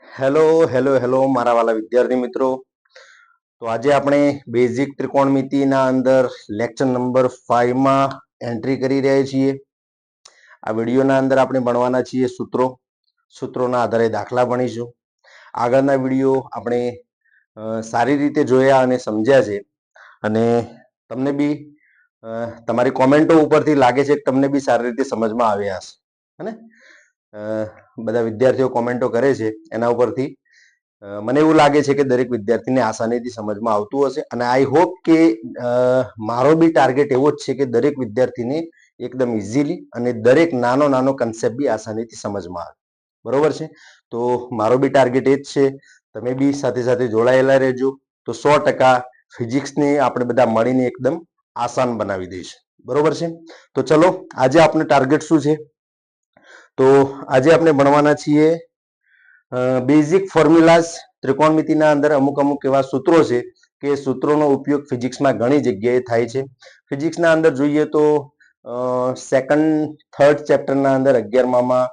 Hello hello hello મારા વાલા વિદ્યાર્થી મિત્રો. તો આજે આપણે બેઝિક ત્રિકોણમિતિના અંદર લેક્ચર નંબર 5 માં એન્ટ્રી કરી રહ્યા છીએ. આ વિડીયોના અંદર આપણે ભણવાના છીએ સૂત્રોના આધારે દાખલા ભણીશું. આગળના વિડીયો આપણે સારી રીતે જોયા અને સમજ્યા છે, અને તમને બી તમારી કોમેન્ટો ઉપરથી લાગે છે કે તમને બી સારી રીતે સમજમાં આવ્યા હશે. હે બધા વિદ્યાર્થીઓ કોમેન્ટો કરે છે, એના ઉપરથી મને એવું લાગે છે કે દરેક વિદ્યાર્થીને આસાનીથી સમજમાં આવતું હશે. અને આઈ હોપ કે મારો બી ટાર્ગેટ એવો જ છે કે દરેક વિદ્યાર્થીને એકદમ ઇઝીલી અને દરેક નાનો નાનો કન્સેપ્ટ બી આસાનીથી સમજમાં આવે. બરોબર છે? તો મારો બી ટાર્ગેટ એ જ છે. તમે બી સાથે સાથે જોડાયેલા રહેજો. તો 100% ફિઝિક્સને આપણે બધા મળીને એકદમ આસાન બનાવી દઈશું. બરોબર છે? તો ચલો, આજે આપણું ટાર્ગેટ શું છે? તો આજે આપણે ભણવાના છીએ બેઝિક ફોર્મ્યુલાઝ. ત્રિકોણમિતિના અંદર અમુક એવા સૂત્રો છે કે સૂત્રોનો ઉપયોગ ફિઝિક્સમાં ઘણી જગ્યાએ થાય છે. ફિઝિક્સના અંદર જોઈએ તો થર્ડ ચેપ્ટરના અંદર 11માં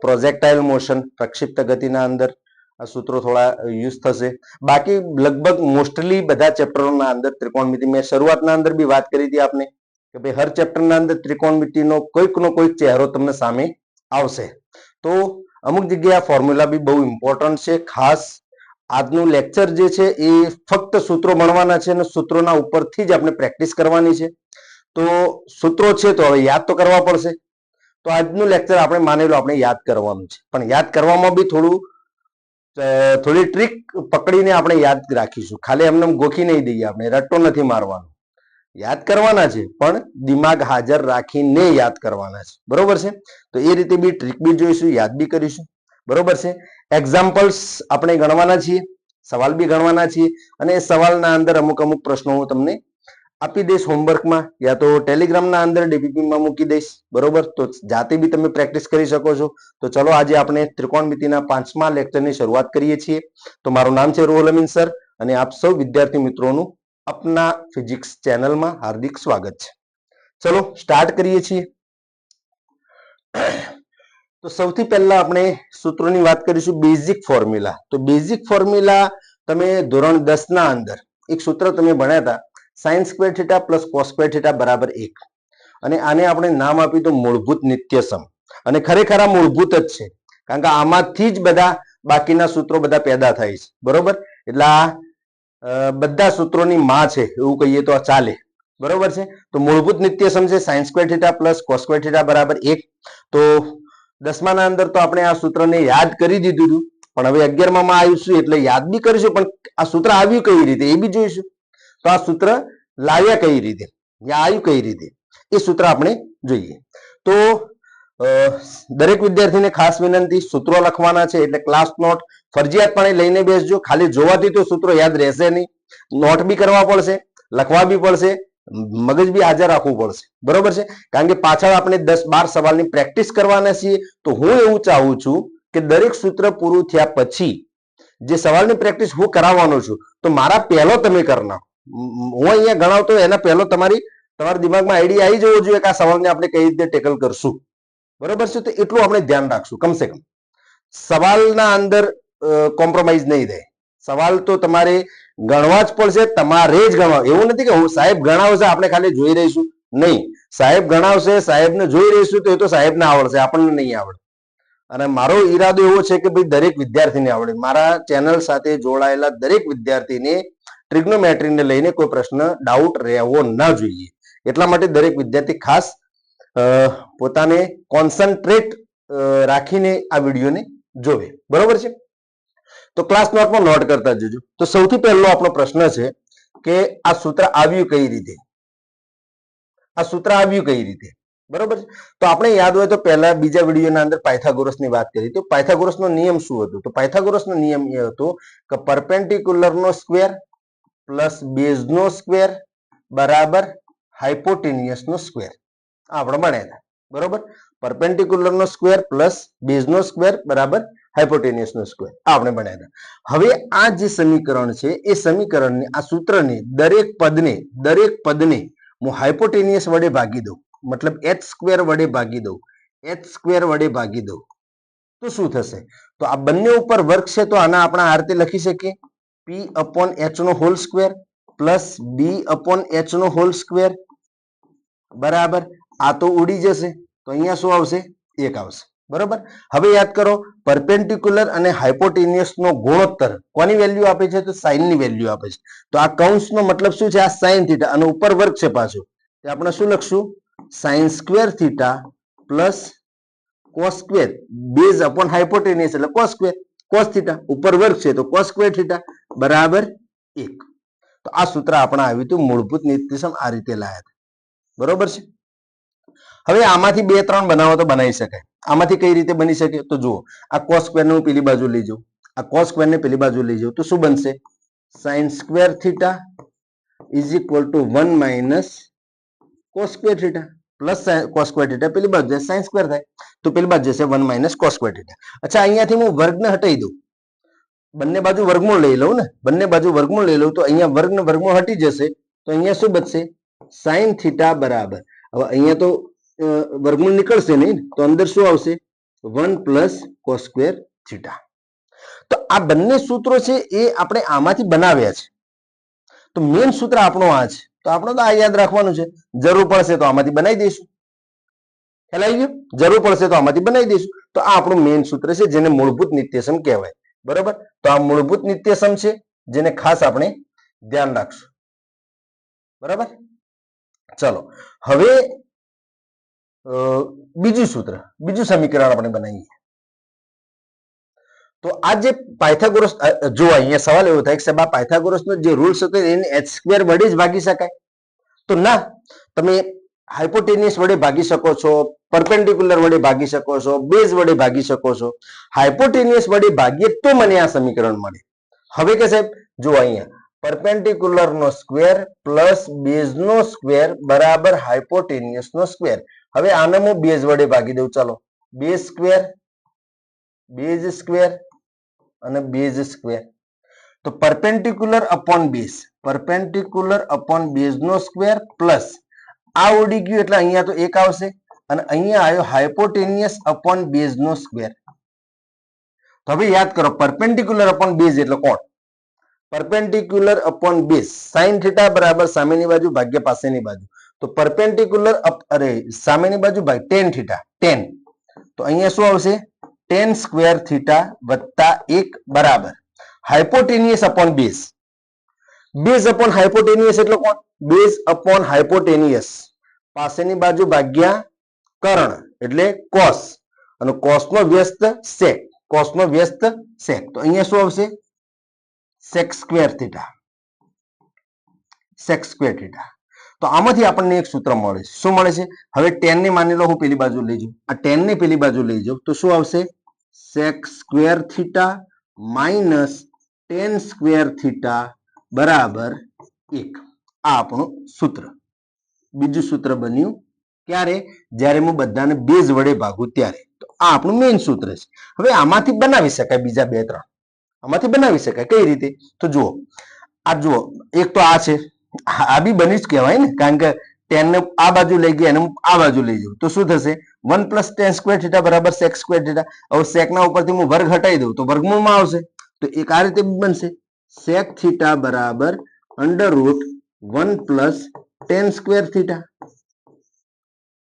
પ્રોજેક્ટાઇલ મોશન, પ્રક્ષિપ્ત ગતિના અંદર આ સૂત્રો થોડા યુઝ થશે. બાકી લગભગ મોસ્ટલી બધા ચેપ્ટરોના અંદર ત્રિકોણમિતિ, મેં શરૂઆતના અંદર બી વાત કરી હતી આપને કે ભાઈ હર ચેપ્ટરના અંદર ત્રિકોણમિતિનો કોઈક ચહેરો તમને સામે આવશે. તો અમુક જગ્યાએ ફોર્મ્યુલા બી બહુ ઇમ્પોર્ટન્ટ છે. ખાસ આજનું લેક્ચર જે છે એ ફક્ત સૂત્રો ભણવાના છે અને સૂત્રોના ઉપરથી જ આપણે પ્રેક્ટિસ કરવાની છે. તો સૂત્રો છે તો હવે યાદ તો કરવા પડશે. તો આજનું લેક્ચર આપણે માની લો આપણે યાદ કરવાનું છે, પણ યાદ કરવામાં બી થોડી ટ્રીક પકડીને આપણે યાદ રાખીશું. ખાલી એમને ગોખી નહીં દઈએ, આપણે રટ્ટો નથી મારવાનો. યાદ કરવાના છે, પણ દિમાગ હાજર રાખીને યાદ કરવાના છે. બરોબર છે? તો એ રીતે બી ટ્રીક બી જોઈશું, યાદ બી કરીશું. બરોબર છે? એક્ઝામ્પલ્સ આપણે ગણવાના છીએ, સવાલ બી ગણવાના છીએ, અને એ સવાલના અંદર અમુક પ્રશ્નો હું તમને આપી દઈશ હોમવર્કમાં, યા તો ટેલિગ્રામના અંદર ડીપીપીમાં મૂકી દઈશ. બરોબર? તો જાતે બી તમે પ્રેક્ટિસ કરી શકો છો. તો ચલો, આજે આપણે ત્રિકોણમિતિના 5મા લેક્ચરની શરૂઆત કરીએ છીએ. તો મારું નામ છે રૂહુલ અમીન સર, અને આપ સૌ વિદ્યાર્થી મિત્રોનું અપના ફિઝિક્સ ચેનલમાં હાર્દિક સ્વાગત છે. ચલો સ્ટાર્ટ કરીએ છીએ. તો સૌથી પહેલા આપણે સૂત્રોની વાત કરીશું, બેઝિક ફોર્મ્યુલા. તો બેઝિક ફોર્મ્યુલા તમે ધોરણ 10 ના અંદર એક સૂત્ર તમે ભણ્યા હતા, sin square theta plus cos square theta બરાબર 1. અને આને આપણે નામ આપ્યું તો મૂળભૂત નિત્યસમ. અને ખરેખર આ મૂળભૂત જ છે, કારણ કે આમાંથી જ બધા બાકીના સૂત્રો બધા પેદા થાય છે. બરોબર? એટલે આ બધા સૂત્રોની માં છે એવું કહીએ તો ચાલે. બરોબર છે? તો મૂળભૂત નિત્યસમ છે sin square theta plus cos square theta બરાબર 1. તો 10મા ના અંદર તો આપણે આ સૂત્રને યાદ કરી દીધું હતું, પણ હવે 11મા માં આવીશું એટલે યાદ બી કરીશું, પણ આ સૂત્ર આવ્યું કઈ રીતે એ બી જોઈશું. તો આ સૂત્ર લાવ્યા કઈ રીતે, યા આવ્યું કઈ રીતે, એ સૂત્ર આપણે જોઈએ. તો દરેક વિદ્યાર્થીને ખાસ વિનંતી, સૂત્રો લખવાના છે એટલે ક્લાસ નોટ ફરજિયાતપણે લઈને બેસજો. ખાલી જોવાથી તો સૂત્રો યાદ રહેશે નહીં, નોટ બી કરવા પડશે, લખવા બી પડશે, મગજ બી હાજર રાખવું પડશે. બરોબર છે? કારણ કે પાછળ આપણે 10-12 સવાલની પ્રેક્ટિસ કરવાના છીએ. તો હું એવું ચાહું છું કે દરેક સૂત્ર પૂરું થયા પછી જે સવાલની પ્રેક્ટિસ હું કરાવવાનો છું, તો મારા પહેલો તમે કરી નાખો. હું અહીંયા ગણાવતો એના પહેલો તમારા દિમાગમાં આઈડિયા આવી જવો જોઈએ કે આ સવાલને આપણે કઈ રીતે ટેકલ કરશું. બરોબર છે? તો એટલું આપણે ધ્યાન રાખશું. કમસે કમ સવાલના અંદર કોમ્પ્રોમાઇઝ નહીં રહે. સવાલ તો તમારે ગણવા જ પડશે, તમારે જ ગણવા. એવું નથી કે હું સાહેબ ગણાવશે આપણે ખાલી જોઈ રહીશું. નહીં, સાહેબ ગણાવશે, સાહેબને જોઈ રહીશું તો એ તો સાહેબને આવડશે, આપણને નહીં આવડે. અને મારો ઈરાદો એવો છે કે ભાઈ દરેક વિદ્યાર્થીને આવડે. મારા ચેનલ સાથે જોડાયેલા દરેક વિદ્યાર્થીને ટ્રિગ્નોમેટ્રીને લઈને કોઈ પ્રશ્ન ડાઉટ રહેવો ના જોઈએ. એટલા માટે દરેક વિદ્યાર્થી ખાસ પોતાને કોન્સન્ટ્રેટ રાખીને આ વિડીયોને જોવે. બરોબર છે? તો ક્લાસ નોટમાં નોટ કરતા જજો. તો સૌથી પહેલો આપણો પ્રશ્ન છે કે આ સૂત્ર આવ્યું કઈ રીતે, આ સૂત્ર આવ્યું કઈ રીતે. બરોબર છે? તો આપણે યાદ હોય તો પહેલા બીજા વિડીયોના અંદર પાયથાગોરસની વાત કરી. તો પાયથાગોરસનો નિયમ શું હતો? તો પાયથાગોરસનો નિયમ એ હતો કે પરપેન્ડિક્યુલરનો સ્ક્વેર પ્લસ બેઝનો સ્ક્વેર બરાબર હાઇપોટેનિયસનો સ્ક્વેર. આપણે ભણ્યા હતા. બરોબર? પરપેન્ડિક્યુલરનો સ્ક્વેર પ્લસ બેઝનો સ્ક્વેર બરાબર હાઇપોટેનિયસનો સ્ક્વેર આપણે ભણ્યા હતા. હવે આ જે સમીકરણ છે એ સમીકરણને, આ સૂત્રને દરેક પદને હું હાઇપોટેનિયસ વડે ભાગી દઉં, મતલબ h સ્ક્વેર વડે ભાગી દઉં, h સ્ક્વેર વડે ભાગી દઉં. તો શું થશે? તો આ બંને ઉપર વર્ગ છે તો આના આપણે આ રીતે લખી શકીએ p upon h નો whole square plus b upon h નો હોલ સ્ક્વેર બરાબર. આ તો ઉડી જશે તો અહીંયા શું આવશે? 1 આવશે. બરોબર. હવે યાદ કરો પરપેન્ડિક્યુલર અને હાઇપોટેનિયસ નો ગુણોત્તર કોની વેલ્યુ આપે છે? તો સાઇન ની વેલ્યુ આપે છે. તો આ કૌંસનો મતલબ શું છે? આ સાઇન થીટા અને ઉપર વર્ગ છે પાછો. તો આપણે શું લખશું? Sine square theta plus cos square base upon hypotenuse એટલે કોસ સ્ક્વેર કોસ થીટા ઉપર વર્ગ છે તો કોસ સ્ક્વેર થીટા બરાબર 1. તો આ સૂત્ર આપણે આવ્યું હતું મૂળભૂત નિત્યસમ આ રીતે લાયા હતા. બરોબર છે. હવે આમાંથી 2 3 બનાવો તો બનાવી શકાય. આમાંથી કઈ રીતે બની શકે? તો જુઓ આ કોસ સ્ક્વેર ને હું પેલી બાજુ લઈ જાઉં, આ કોસ સ્ક્વેર ને પેલી બાજુ લઈ જાઉં તો શું બનશે? Sign square theta is equal two 1 minus cos square theta plus cos square theta પેલી બાજુ જશે સાઇન સ્ક્વેર થાય તો પેલી બાજુ જશે 1 માઇનસ કોસ સ્ક્વેર થીટા. અચ્છા અહીંયાથી હું વર્ગને હટાવી દઉં, બંને બાજુ વર્ગમૂળ લઈ લઉં ને, બંને બાજુ વર્ગમૂળ લઈ લઉં તો અહીંયા વર્ગ ને વર્ગમૂળ હટી જશે તો અહીંયા શું બચશે? સાઇન થીટા બરાબર. હવે અહીંયા તો વર્ગમૂળ નીકળશે નહીં તો અંદર શું આવશે? 1 પ્લસ કોસ સ્ક્વેર થીટા. તો આ બંને સૂત્રો છે એ આપણે આમાંથી બનાવ્યા છે. તો મેઇન સૂત્ર આપણો આ છે તો આપણે તો આ યાદ રાખવાનું છે. જરૂર પડશે તો આમાંથી બનાવી દઈશું. ખ્યાલ આવી ગયો? જરૂર પડશે તો આમાંથી બનાવી દઈશું. તો આ આપણું મેઇન સૂત્ર છે જેને મૂળભૂત નિત્યસમ કહેવાય. બરોબર. તો આ મૂળભૂત નિત્યસમ છે જેને ખાસ આપણે ધ્યાન રાખશું. બરાબર. ચલો હવે બીજું સૂત્ર, બીજું સમીકરણ આપણે બનાવીએ. તો આ જે પાયથાગોરસ, જો અહીંયા સવાલ એવો થાય કે સાહેબ આ પાયથાગોરસનો જે રૂલ્સ હતો એને h² વડે જ ભાગી શકાય? તો ના, તમે હાઇપોટેનિયસ વડે ભાગી શકો છો, પરપેન્ડિક્યુલર વડે ભાગી શકો છો, બેઝ વડે ભાગી શકો છો. હાઇપોટેનિયસ વડે ભાગીએ તો મને આ સમીકરણ મળે. હવે કે સાહેબ જો અહીંયા પરપેન્ડિક્યુલર નો સ્ક્વેર પ્લસ બેઝ નો સ્ક્વેર બરાબર હાઇપોટેનિયસ નો સ્ક્વેર. હવે આને હું બેઝ વડે ભાગી દઉં. ચાલો બેઝ સ્ક્વેર, બેઝ સ્ક્વેર અને બેઝ સ્ક્વેર. તો perpendicular upon base, perpendicular upon base નો સ્ક્વેર પ્લસ આ ઉડી ગયું એટલે અહીંયા તો 1 આવશે અને અહીંયા આવ્યો હાઇપોટેનિયસ અપોન બેઝ નો સ્ક્વેર. તો હવે યાદ કરો પરપેન્ડિક્યુલર અપોન બેઝ એટલે કોણ? Perpendicular upon base sine theta બરાબર સામેની બાજુ ભાગ્યા પાસેની બાજુ. તો પરપેન્ડિક્યુલર સામેની બાજુ ભાગ tan થીટા, tan. તો અહીંયા શું આવશે? tan સ્ક્વેર થીટા વત્તા 1 બરાબર હાઇપોટેનિયસ upon base. Base upon hypotenuse એટલે કોણ? બેઝ અપોન હાઇપોટેનિયસ પાસેની બાજુ ભાગ્યા કર્ણ એટલે કોસ અને કોસ નો વ્યસ્ત sec, કોસ નો વ્યસ્ત sec. તો અહીંયા શું આવશે? sec square theta, sec square theta. તો આમાંથી આપણને એક સૂત્ર મળે છે. શું મળે છે? હવે tan ને માની લો હું પેલી બાજુ લઈ જાઉં, આ tan ને પેલી બાજુ લઈ જાઉં તો શું આવશે? sec square theta minus tan square theta બરાબર 1. આ આપણું સૂત્ર, બીજું સૂત્ર બન્યું. ક્યારે? જ્યારે હું બધાને બેઝ વડે ભાગું ત્યારે. તો આ આપણું મેઇન સૂત્ર છે. હવે આમાંથી બનાવી શકાય બીજા 2 3, આમાંથી બનાવી શકાય. કઈ રીતે? તો જુઓ આ જુઓ, એક તો આ છે, આ બી બની જ કહેવાય ને, કારણ કે tan ને આ બાજુ લઈ ગયા અને આ બાજુ લઈ જાઉં તો શું થશે? 1 પ્લસ tan સ્ક્વેર થીટા બરાબર sec સ્ક્વેર થીટા. હવે sec ના ઉપરથી હું વર્ગ હટાવી દઉં તો વર્ગમૂળમાં આવશે. તો એક આ રીતે બનશે sec થીટા બરાબર under route 1 plus tan square theta.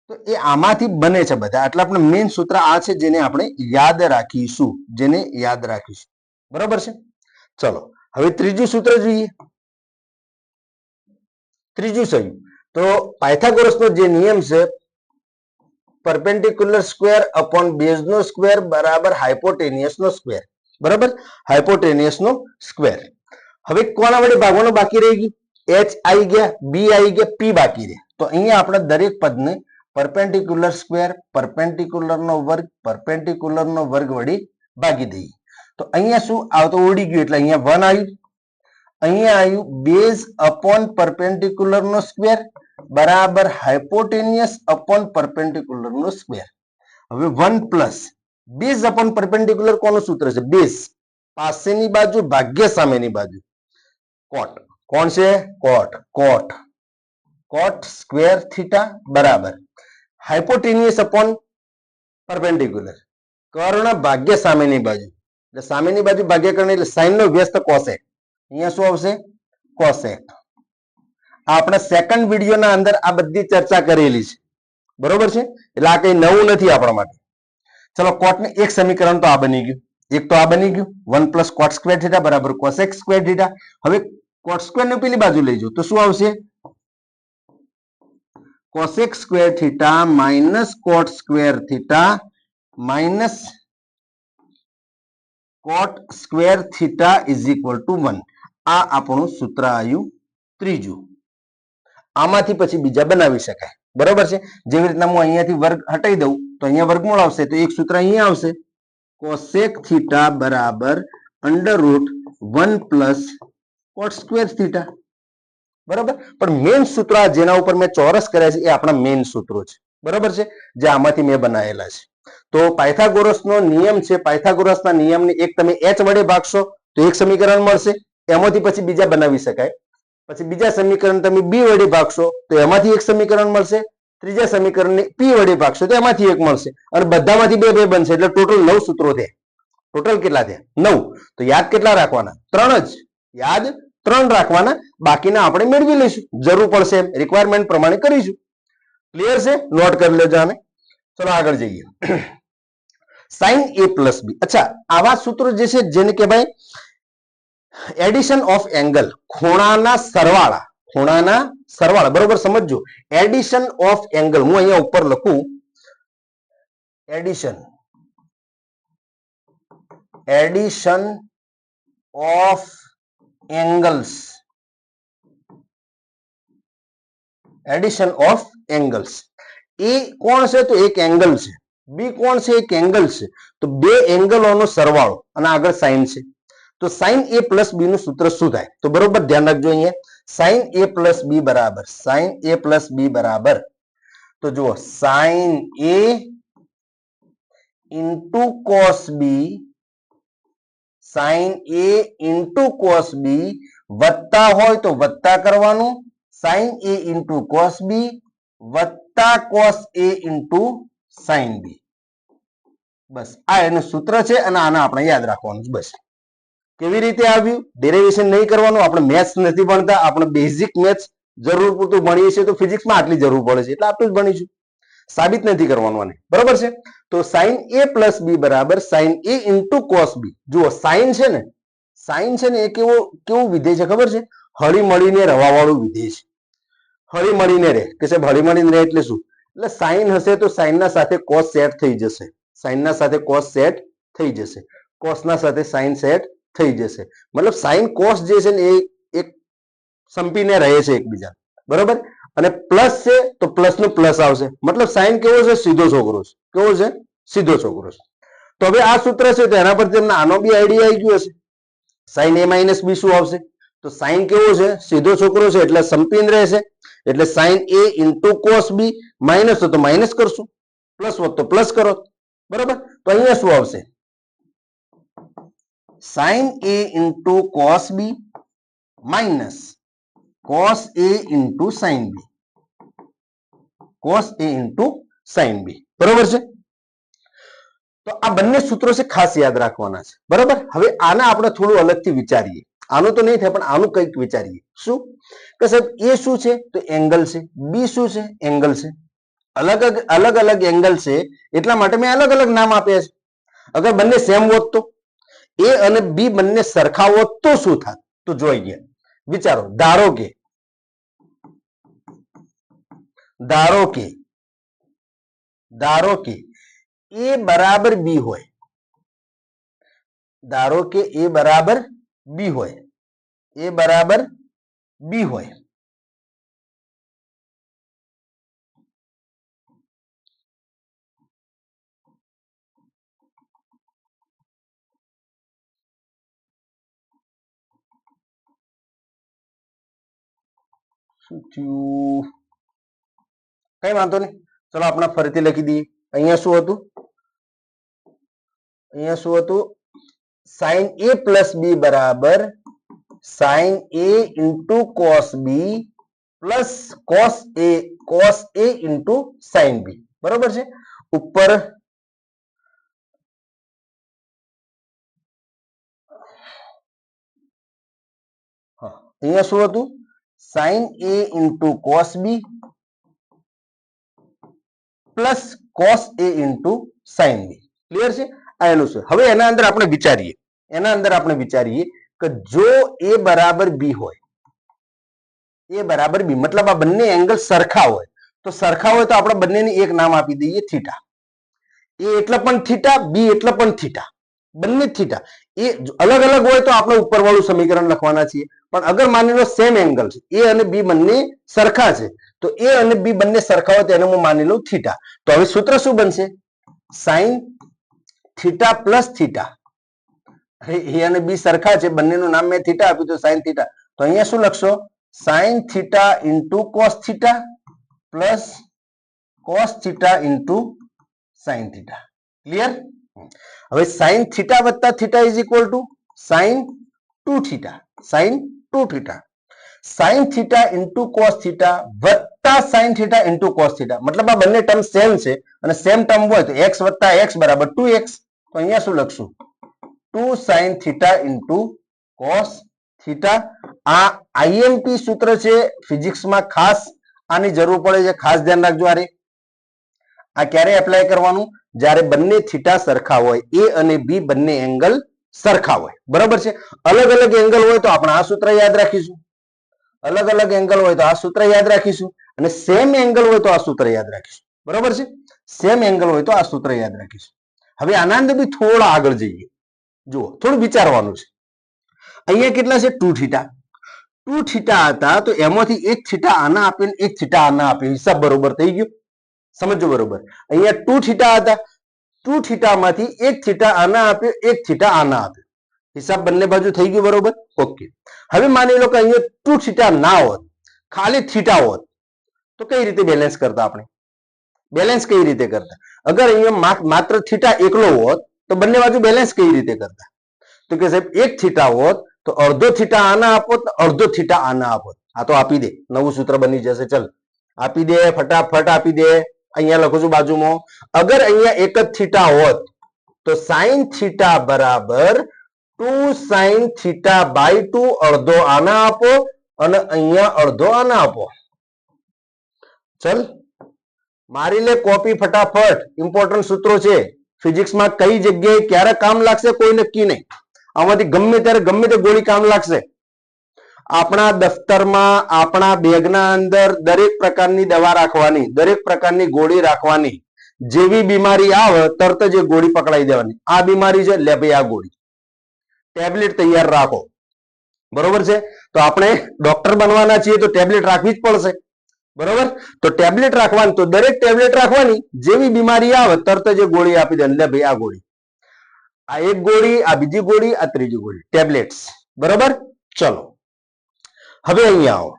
તો એ આમાંથી બને છે બધા. એટલે આપણે મેઇન સૂત્ર આ છે જેને આપણે યાદ રાખીશું, જેને યાદ રાખીશું. બરાબર છે. ચલો હવે ત્રીજું સૂત્ર જોઈએ. ત્રીજું સહી તો પાયથાગોરસનો જે નિયમ છે પરપેન્ડિક્યુલર સ્ક્વેર અપોન બેઝ નો સ્ક્વેર બરાબર હાઇપોટેનિયસ નો સ્ક્વેર. બરાબર, હાઇપોટેનિયસ નો સ્ક્વેર. હવે કોના વડે ભાગવાનું બાકી રહી ગયું? h આવી ગયા, b આવી ગયા, p બાકી રહે. તો અહીંયા આપણે દરેક પદને પરપેન્ડિક્યુલર સ્ક્વેર, પરપેન્ડિક્યુલર નો વર્ગ, પરપેન્ડિક્યુલર નો વર્ગ વડે ભાગી દઈએ. તો અહીંયા શું આવતો? ઉડી ગયું એટલે અહીંયા 1 આવ્યું. અહીંયા આવ્યું બેઝ અપોન પરપેન્ડિક્યુલર નો સ્ક્વેર બરાબર હાઇપોટેનિયસ અપોન પરપેન્ડિક્યુલર નો સ્ક્વેર. હવે 1 પ્લસ બેઝ અપોન પરપેન્ડિક્યુલર કોનું સૂત્ર છે? બેઝ પાસેની બાજુ ભાગ્ય સામેની બાજુ કોટ. કોણ છે? કોટ. કોટ, કોટ સ્ક્વેર થીટા બરાબર હાઇપોટેનિયસ અપોન પરપેન્ડિક્યુલર. કર્ણ ભાગ્ય સામેની બાજુ, એટલે સામેની બાજુ ભાગ્ય કર્ણ એટલે સાઈન નો વ્યસ્ત કોસેક. અહીંયા શું આવશે? કોસેક. આપણે સેકન્ડ વિડીયોના અંદર આ બધી ચર્ચા કરેલી છે, બરોબર છે, એટલે આ કઈ નવું નથી આપણા માટે. ચલો કોટ ને એક સમીકરણ તો આ બની ગયું, એક તો આ બની ગયું 1 પ્લસ કોટ સ્ક્વેર થીટા બરાબર કોસેક સ્ક્વેર થીટા. હવે કોટ સ્ક્વેર ને પેલી બાજુ લઈ જાઓ તો શું આવશે? Cosec square theta minus cot square theta minus cot square theta is equal two 1. આ આપણું સૂત્ર આવ્યું ત્રીજું. આમાંથી પછી બીજા બનાવી શકાય, બરોબર છે. જેવી રીતના હું અહીંયાથી વર્ગ હટાવી દઉં તો અહીંયા વર્ગમૂળ આવશે, તો એક સૂત્ર અહીંયા આવશે કોસેક થીટા બરાબર under route 1 plus cot square theta, બરાબર. પણ મેઇન સૂત્ર જેના ઉપર મેં ચોરસ કર્યા છે એ આપણા મેઇન સૂત્રો છે, બરાબર છે, જે આમાંથી મેં બનાવેલા છે. તો પાયથાગોરસનો નિયમ છે, પાયથાગોરસના નિયમને એક તમે h વડે ભાગશો તો એક સમીકરણ મળશે, એમાંથી પછી બીજા બનાવી શકાય. પછી બીજા સમીકરણ તમે b વડે ભાગશો તો એમાંથી એક સમીકરણ મળશે, ત્રીજા સમીકરણને p વડે ભાગશો તો એમાંથી એક મળશે, અને બધામાંથી બે બે બનશે, એટલે ટોટલ 9 સૂત્રો થયા. ટોટલ કેટલા થયા? 9. તો યાદ કેટલા રાખવાના? 3 જ. યાદ 3 રાખવાના, બાકીના આપણે મેળવી લઈશું, જરૂર પડશે એમ રિક્વાયરમેન્ટ પ્રમાણે કરીશું. ક્લિયર છે? નોટ કરી લેજો આને. ચલો આગળ જઈએ. Sine a plus b. અચ્છા, આવા સૂત્રો જે છે જેને કે ભાઈ એડિશન ઓફ એંગલ, ખૂણાના સરવાળા, ખૂણાના સરવાળા, બરોબર સમજજો. એડિશન ઓફ એંગલ હું અહીંયા ઉપર લખું addition of angles, addition of angles. એ કોણ છે? તો એક એંગલ છે. બી કોણ છે? એક એંગલ છે. તો બે એંગલોનો સરવાળો અને આગળ સાઇન છે. તો સાઇન a પ્લસ બી નું સૂત્ર શું થાય? તો બરોબર ધ્યાન રાખજો. અહીંયા સાઇન a પ્લસ બી બરાબર, સાઇન a પ્લસ બી બરાબર, તો જુઓ sine a into cos B, sine a into cos B વત્તા હોય તો વત્તા કરવાનું, sine a into cos B વત્તા cos a into sine B. બસ આ એનું સૂત્ર છે અને આને આપણે યાદ રાખવાનું છે. બસ કેવી રીતે આવ્યું? ડેરિવેશન નહીં કરવાનું, આપણે મેથ્સ નથી ભણતા, આપણે બેઝિક મેથ્સ જરૂર પૂરતું ભણીએ છીએ, તો ફિઝિક્સમાં આટલી જરૂર પડે છે એટલે આટલું જ ભણીશું, સાબિત નથી કરવાનું આને, બરોબર છે. તો સાઇન a પ્લસ બી બરાબર sine a into cos b. જુઓ સાઇન છે ને, સાઇન છે ને એ કેવું વિધેય છે ખબર છે? હળી મળીને રહેવા વાળું વિધેય છે. હળી મળીને રહે કે સાહેબ હળી મળીને રહે એટલે શું? એટલે સાઇન હશે તો સાઇનના સાથે કોસ સેટ થઈ જશે, સાઇનના સાથે કોસ સેટ થઈ જશે, કોસના સાથે સાઇન સેટ થઈ જશે. મતલબ સાઇન કોસ જે છે ને એ એક સંપીને રહે છે એકબીજા, બરોબર. અને પ્લસ છે તો પ્લસ નું પ્લસ આવશે, મતલબ સાઇન કેવો છે? સીધો છોકરો છે. કેવો છે? સીધો છોકરો છે. તો હવે આ સૂત્ર છે તો એના પર તમને આનો બી આઈડિયા આવી ગયો હશે. સાઇન a માઇનસ બી શું આવશે? તો સાઇન કેવો છે? સીધો છોકરો છે એટલે સંપીન રહેશે, એટલે sine a into cos b, minus તો માઇનસ કરશું, પ્લસ હોત તો પ્લસ કરો, બરોબર. તો અહીંયા શું આવશે? Sine a into cos b minus cos a into sine b, cos a into sine b, બરોબર છે. તો આ બંને સૂત્રો છે, ખાસ યાદ રાખવાના છે, બરોબર. હવે આને આપણે થોડું અલગથી વિચારીએ, આનું તો નહીં થાય પણ આનું કંઈક વિચારીએ. શું કે સાહેબ એ શું છે? તો એંગલ છે. બી શું છે? એંગલ છે. અલગ અલગ એંગલ છે એટલા માટે મેં અલગ અલગ નામ આપ્યા છે. અગર બંને સેમ હોત તો, એ અને બી બંને સરખા હોત તો શું થાત? તો જોઈ ગયા, વિચારો. ધારો કે એ બરાબર બી હોય, ધારો કે એ બરાબર બી હોય, એ બરાબર બી હોય, શું થયું? કઈ વાંધો નહીં, ચલો આપણે ફરીથી લખી દઈએ. અહીંયા શું હતું? અહીંયા શું હતું? સાઇન a પ્લસ બી બરાબર sine a into cos B plus cos a into sine b, બરોબર છે. ઉપર અહીંયા શું હતું? Sine a into cos B plus cos A into sine b. Clear છે? આ એનું છે. હવે એના અંદર આપણે વિચારીએ કે જો એ બરાબર બી હોય, એ બરાબર બી મતલબ આ બંને એંગલ સરખા હોય, તો આપણે બંનેની એક નામ આપી દઈએ થીટા. એ એટલે પણ થીટા, બી એટલે પણ થીટા, બંને થીટા. એ અલગ અલગ હોય તો આપણે ઉપરવાળું સમીકરણ લખવાના છીએ. પણ અગર માની લો સેમ એંગલ છે, એ અને બી બંને સરખા છે, તો એ અને બી બંને સરખા હોય તો એને હું માની લઉં થીટા. તો હવે સૂત્ર શું બનશે? Sine theta plus theta. A અને બી સરખા છે, બંનેનું નામ મેં થીટા આપ્યું તો સાઈન થીટા. તો અહીંયા શું લખશો? Sine theta into cos theta plus cos theta into sine theta. Clear? હવે સાઈન થીટા વત્તા theta is equal to sine 2 theta. Sine 2 theta. Sine theta into cos theta વત્તા sine theta into cos theta. મતલબ આ બંને term same છે અને same term હોય તો x વત્તા x બરાબર 2x. તો અહીંયા શું લખશું? 2 sine theta into cos theta. આ આઈએમપી સૂત્ર છે, ફિઝિક્સમાં ખાસ આની જરૂર પડે છે, ખાસ ધ્યાન રાખજો. આ ક્યારે એપ્લાય કરવાનું? જ્યારે બંને થીટા સરખા હોય, એ અને બી બંને એંગલ સરખા હોય. બરાબર છે? અલગ અલગ એંગલ હોય તો આપણે આ સૂત્ર યાદ રાખીશું. અલગ અલગ એંગલ હોય તો આ સૂત્ર યાદ રાખીશું, અને સેમ એંગલ હોય તો આ સૂત્ર યાદ રાખીશું. બરાબર છે? સેમ એંગલ હોય તો આ સૂત્ર યાદ રાખીશું. હવે આના અંદર બી થોડા આગળ જઈએ. જુઓ, થોડું વિચારવાનું છે. અહીંયા કેટલા છે? 2 થીટા. 2 થીટા હતા તો એમાંથી એક થીટા આના આપીને એક થીટા આના આપી, હિસાબ બરોબર થઈ ગયો. સમજો બરોબર. અહીંયા 2 થીટા હતા, 2 થીટામાંથી એક થીટા આના આપ્યો, એક થીટા આના આપ્યો, હિસાબ બંને બાજુ થઈ ગયો. બરોબર? ઓકે. હવે માની લો કે અહીંયા 2 થીટા ના હોત, ખાલી થીટા હોત, તો કઈ રીતે બેલેન્સ કરતા આપણે? બેલેન્સ કઈ રીતે કરતા? અગર અહીંયા માત્ર થીટા એકલો હોત તો બંને બાજુ બેલેન્સ કઈ રીતે કરતા? તો કે સાહેબ એક થીટા હોત તો અડધો થીટા આના આપો, અડધો થીટા આના આપો. આ તો આપી દે, નવું સૂત્ર બની જશે. ચલ આપી દે, ફટાફટ આપી દે. અહીંયા લખું છું બાજુમાં. અગર અહીંયા એક જ થીટા હોત તો સાઈન થીટા બરાબર 2 સાઈન થીટા બાય 2, અડધો આના આપો અને અહીંયા અડધો આના આપો. ચલ મારી લે કોપી ફટાફટ. ઇમ્પોર્ટન્ટ સૂત્રો છે, ફિઝિક્સમાં કઈ જગ્યાએ ક્યારે કામ લાગશે કોઈ નક્કી નહીં. આમાંથી ગમે ત્યારે ગમે તે ગોળી કામ લાગશે. આપણા દફતરમાં, આપણા બેગના અંદર દરેક પ્રકારની દવા રાખવાની, દરેક પ્રકારની ગોળી રાખવાની. જેવી બીમારી આવે તરત જ એ ગોળી પકડાઈ દેવાની. આ બીમારી છે, લે ભાઈ આ ગોળી, ટેબ્લેટ તૈયાર રાખો. બરોબર છે? તો આપણે ડોક્ટર બનવાના છીએ તો ટેબ્લેટ રાખવી જ પડશે. બરોબર? તો ટેબ્લેટ રાખવાની, તો દરેક ટેબ્લેટ રાખવાની. જેવી બીમારી આવે તરત જ એ ગોળી આપી દે, લે ભાઈ આ ગોળી, આ એક ગોળી, આ બીજી ગોળી, આ ત્રીજી ગોળી, ટેબ્લેટ્સ. બરોબર? ચલો હવે અહીંયા આવો.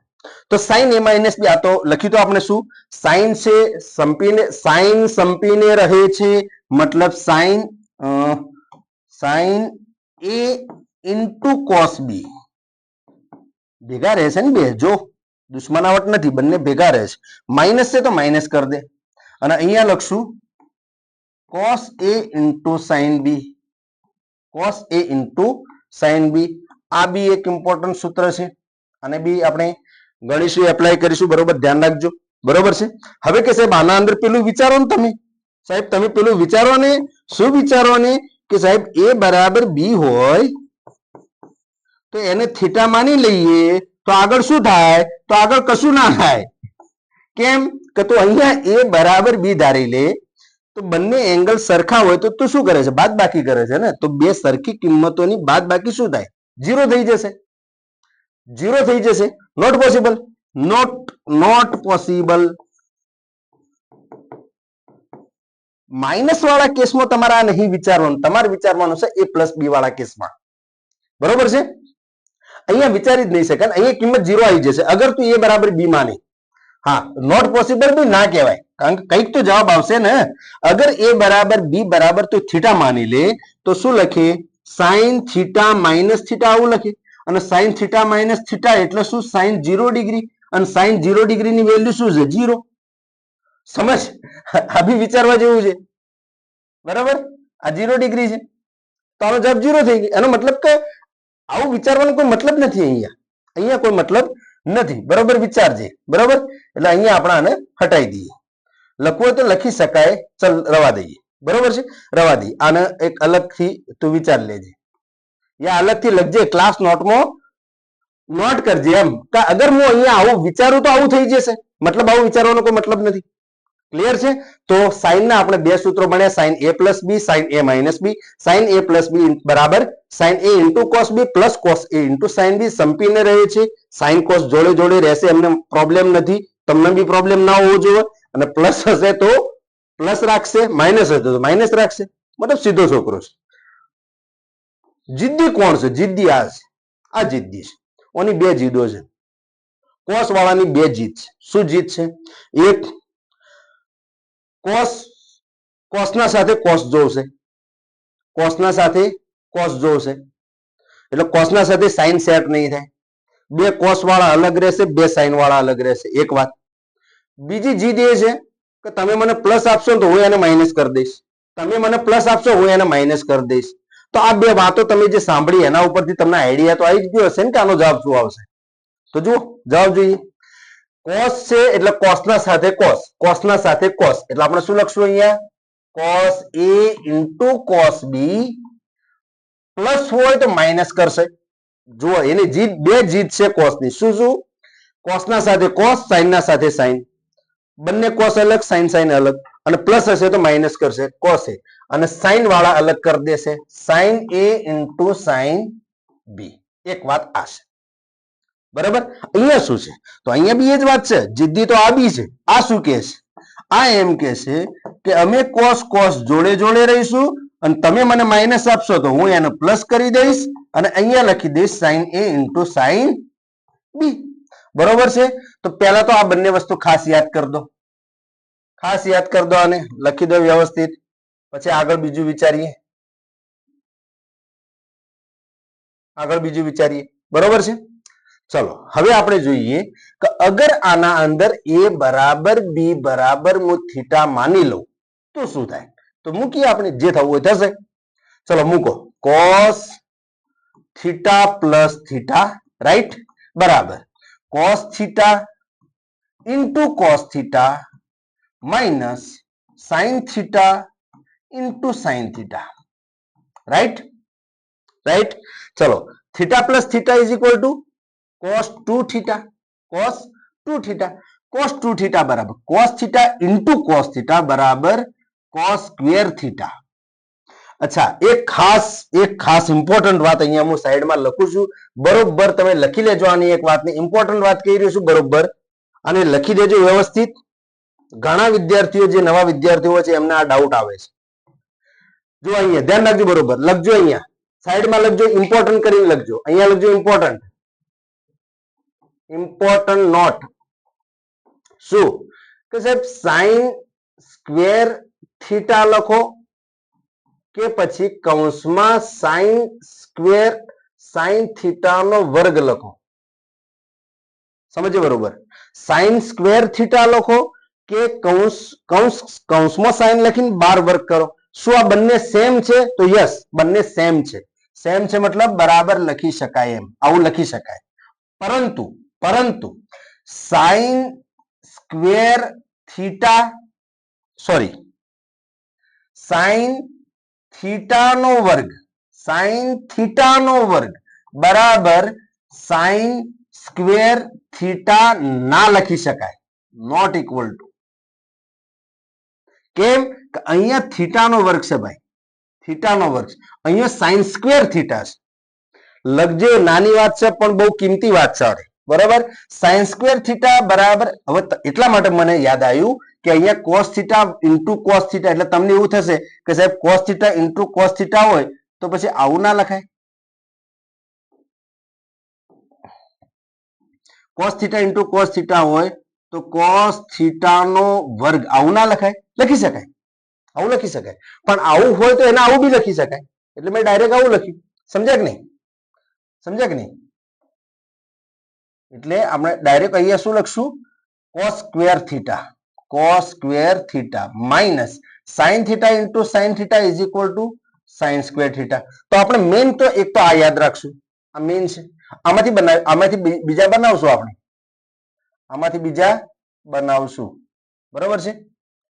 તો સાઈન એ માઇનસ બી, આ તો લખ્યું તો આપણે શું? સાઈન છે સંપીને, સાઈન સંપીને રહે છે, મતલબ સાઈન એ ઇન્ટુ કોસ બી ભેગા રહેશે ને બે. જો દુશ્મનાવટ નથી, બંને ભેગા રહેશે. માઇનસ છે તો માઇનસ કરી દે, અને અહીંયા લખશું કોસ એ ઇન્ટુ સાઈન બી. કોસ એ ઇન્ટુ સાઈન બી. આ બી એક ઇમ્પોર્ટન્ટ સૂત્ર છે, અને બી આપણે ગણીશું, એપ્લાય કરીશું. બરોબર? ધ્યાન રાખજો. બરોબર છે? હવે કે સાહેબ આના અંદર પેલું વિચારો ને તમે. સાહેબ તમે પેલું વિચારો ને. શું વિચારો ને? કે સાહેબ એ બરાબર બી હોય તો એને થીટા માની લઈએ તો આગળ શું થાય? તો આગળ કશું ના થાય. કેમ? કે તો અહીંયા એ બરાબર બી ધારી લે તો બંને એંગલ સરખા હોય તો શું કરે છે? બાદ બાકી કરે છે ને. તો બે સરખી કિંમતોની બાદ બાકી શું થાય? 0 થઈ જશે. 0 થઈ જશે. Not possible. Not possible. Minus વાળા કેસમાં તમારે આ નહીં વિચારવાનું, તમારે વિચારવાનું છે a પ્લસ બી વાળા કેસમાં. બરોબર છે? અહીંયા વિચારી જ નહીં શકે, અહીંયા કિંમત 0 આવી જશે અગર તું a બરાબર બી માની. હા, નોટ પોસિબલ બી ના કહેવાય, કારણ કે કંઈક તો જવાબ આવશે ને. અગર a બરાબર બી બરાબર તું થીટા માની લે તો શું લખીએ? સાઈન થીટા માઇનસ થીટા આવું લખીએ. અને સાઈન થીટા માઇનસ થીટા એટલે શું? Sine 0 degree. અને સાઈન 0 ડિગ્રીની વેલ્યુ શું છે? 0. સમજ? આ બી વિચારવા જેવું છે. બરાબર? આ 0 ડિગ્રી છે તો આનો જવાબ 0 થઈ ગયો. એનો મતલબ કે આવું વિચારવાનો કોઈ મતલબ નથી અહીંયા. અહીંયા કોઈ મતલબ નથી. બરોબર વિચારજે. બરોબર, એટલે અહીંયા આપણે આને હટાવી દઈએ. લખવું હોય તો લખી શકાય, ચલ રવા દઈએ. બરોબર છે, રવા દઈએ. આને એક અલગથી તું વિચાર લેજે, યા અલગથી લખજે, ક્લાસ નોટમાં નોટ કરજે. એમ કે અગર હું અહીંયા આવું વિચારું તો આવું થઈ જશે, મતલબ આવું વિચારવાનો કોઈ મતલબ નથી. ક્લિયર છે? તો સાઈન ના આપણે બે સૂત્રો ભણ્યા, sine a plus B, sine a minus B. Sine a plus બી બરાબર sine a into cos B plus cos a into sine B. સંપીને રહે છે, સાઈન કોસ જોડે જોડે રહેશે, એમને પ્રોબ્લેમ નથી, તમને બી પ્રોબ્લેમ ના હોવો જોઈએ. અને પ્લસ હશે તો પ્લસ રાખશે, માઇનસ હશે તો માઇનસ રાખશે. મતલબ સીધો છોકરો છે. જિદ્દી કોણ છે? જિદ્દી આ છે, આ જિદ્દી છે. ઓની બે જીદો છે, કોસ વાળાની બે જીદ છે. શું જીદ છે? એક કોસ, કોસના સાથે કોસ જોશે, કોસના સાથે કોસ જોશે, એટલે કોસના સાથે સાઈન સેટ નહીં થાય. બે કોસ વાળા અલગ રહેશે, બે સાઈન વાળા અલગ રહેશે. એક વાત. બીજી જીદ એ છે કે તમે મને પ્લસ આપશો તો હું એને માઇનસ કરી દઈશ, તમે મને પ્લસ આપશો હું એને માઇનસ કરી દઈશ. તો આ બે વાતો તમે જે સાંભળી એના ઉપરથી તમને આઈડિયા તો આવી જ ગયો હશે ને કે આનો જવાબ શું આવશે. તો જુઓ જવાબ જોઈએ. કોસ છે એટલે કોસના સાથે કોસ, કોસના સાથે કોસ, એટલે આપણે શું લખશું અહીંયા? Cos a into cos B, plus હોય તો માઇનસ કરશે. જુઓ એની જીત, બે જીત છે કોસની. શું શું? કોસના સાથે કોસ, સાઈનના સાથે સાઈન. બંને કોસ અલગ, સાઈન સાઈન અલગ. અને પ્લસ હશે તો માઇનસ કરશે કોસ એ, અને સાઈન વાળા અલગ કરી દેશે, સાઈન a ઇન્ટુ સાઈન બી. એક વાત આ છે. બરાબર. અહીંયા શું છે? તો અહીંયા બી એ જ વાત છે. જિદ્દી તો આ બી છે. આ શું કે છે? આ એમ કે છે કે અમે કોસ કોસ જોડે જોડે રહીશું, અને તમે મને માઇનસ આપશો તો હું એને પ્લસ કરી દઈશ, અને અહીંયા લખી દઈશ સાઈન a ઇન્ટુ સાઈન બી. બરોબર છે? તો પહેલા તો આ બંને વસ્તુ ખાસ યાદ કરી દો, ખાસ યાદ કરી દો, આને લખી દો વ્યવસ્થિત, પછી આગળ બીજું વિચારીએ, આગળ બીજું વિચારીએ. બરોબર છે? ચલો હવે આપણે જોઈએ કે અગર આના અંદર a બરાબર b બરાબર હું થીટા માની લઉં તો શું થાય? તો મૂકીએ આપણે, જે થવું હોય થશે. ચલો મૂકો. Cos theta plus theta, right, બરાબર cos theta into cos theta minus sine theta into sine theta, right right. चलो theta plus theta is equal to cos 2 theta, cos 2 theta, cos 2 theta बराबर cos theta into cos theta बराबर cos square theta. अच्छा एक खास इंपोर्टન્ટ बात અહીંયા હું સાઈડમાં લખું છું, બરોબર તમે લખી લેજો. આની એક વાતની ઇમ્પોર્ટન્ટ વાત કહી રહ્યો છું, બરોબર અને લખી દેજો વ્યવસ્થિત. ઘણા વિદ્યાર્થીઓ જે નવા વિદ્યાર્થીઓ છે એમને આ ડાઉટ આવે છે. જો અહીંયા ધ્યાન રાખજો, બરોબર લખજો, અહીંયા સાઈડમાં લખજો, ઇમ્પોર્ટન્ટ કરીને લખજો. અહીંયા લખજો ઇમ્પોર્ટન્ટ, ઇમ્પોર્ટન્ટ નોટ. શું કે સાહેબ સાઈન સ્ક્વેર થીટા લખો કે પછી કૌંસમાં સાઈન સ્ક્વેર સાઈન થીટા નો વર્ગ લખો? સમજે બરોબર? સાઈન સ્ક્વેર થીટા લખો કે કૌંસમાં સાઈન લખીને 12 વર્ગ કરો. શું આ બંને સેમ છે? તો યસ, બંને સેમ છે. સેમ છે મતલબ બરાબર લખી શકાય, એમ આવું લખી શકાય. પરંતુ sine square theta, sorry sine theta નો વર્ગ, સાઈન થીટા નો વર્ગ બરાબર સાઈન સ્ક્વેર થીટા ના લખી શકાય, નોટ ઇક્વલ ટુ. કેમ કે અહીંયા થીટા નો વર્ગ છે ભાઈ, થીટા નો વર્ગ, અહીંયા સાઈન સ્ક્વેર થીટા છે. લખજો, નાની વાત છે પણ બહુ કિંમતી વાત છે. બરાબર, સાઈન સ્ક્વેર થીટા બરાબર, હવે એટલા માટે મને યાદ આવ્યું કે અહીંયા cos theta into cos theta, એટલે તમને એવું થશે કે સાહેબ cos theta into cos theta હોય તો પછી આવું ના લખાય. Cos theta into cos theta હોય તો કોસ થીટા નો વર્ગ, આવું ના લખાય? લખી શકાય, આવું લખી શકાય. પણ આવું હોય તો એને આવું બી લખી શકાય, એટલે મેં ડાયરેક્ટ આવું લખ્યું. સમજ્યા કે નહીં? સમજ્યા કે નહીં? એટલે આપણે ડાયરેક્ટ અહીંયા શું લખશું? Cos square theta, cos square theta minus sine theta into sine theta is equal to sine square theta. તો આપણે મેઇન તો એક તો આ યાદ રાખશું, આ મેઇન છે. આમાંથી બીજા બનાવશું આપણે, આમાંથી બીજા બનાવશું, બરોબર છે.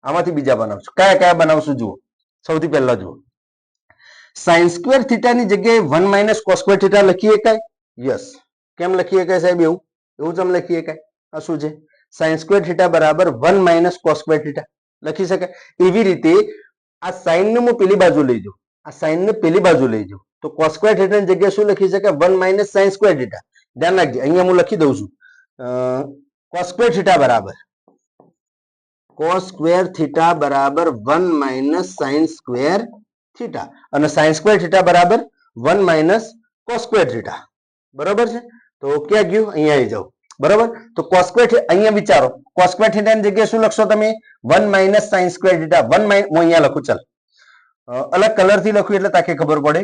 આમાંથી બીજા બનાવશું. કયા કયા બનાવશું જુઓ. સૌથી પહેલા જુઓ, સાઇન સ્ક્વેર થીટાની જગ્યાએ 1 માઇનસ કોસ સ્ક્વેર થીટા લખી શકાય? યસ. કેમ લખી શકાય સાહેબ? એવું કેમ લખી શકાય? આ શું છે? સાઇન સ્ક્વેર થીટા બરાબર 1 માઇનસ કોસ સ્ક્વેર થીટા લખી શકાય. એવી રીતે આ સાઇન ને હું પેલી બાજુ લઈ જાઉં, આ સાઇન ને પેલી બાજુ લઈ જાઉં તો કોસ સ્ક્વેર થીટા ની જગ્યાએ શું લખી શકાય? 1 માઇનસ સાઇન સ્ક્વેર થીટા. ધ્યાન રાખજે, અહીંયા હું લખી દઉં છું, કોસ સ્ક્વેર થીટા બરાબર કોસ સ્ક્વેર થીટા બરાબર 1 માઇનસ સાઇન સ્ક્વેર થીટા અને સાઇન સ્ક્વેર થીટા બરાબર 1 માઇનસ કોસ સ્ક્વેર થીટા. બરોબર છે. તો ક્યાં ગયું? અહીંયા આવી જાઓ. બરોબર. તો કોસ સ્ક્વેર, અહીંયા વિચારો, કોસ સ્ક્વેર થીટા ની જગ્યાએ શું લખશો તમે? 1 minus sign square theta. 1 minus, હું અહીંયા લખું, ચાલ અલગ કલર થી લખું એટલે તાકે ખબર પડે.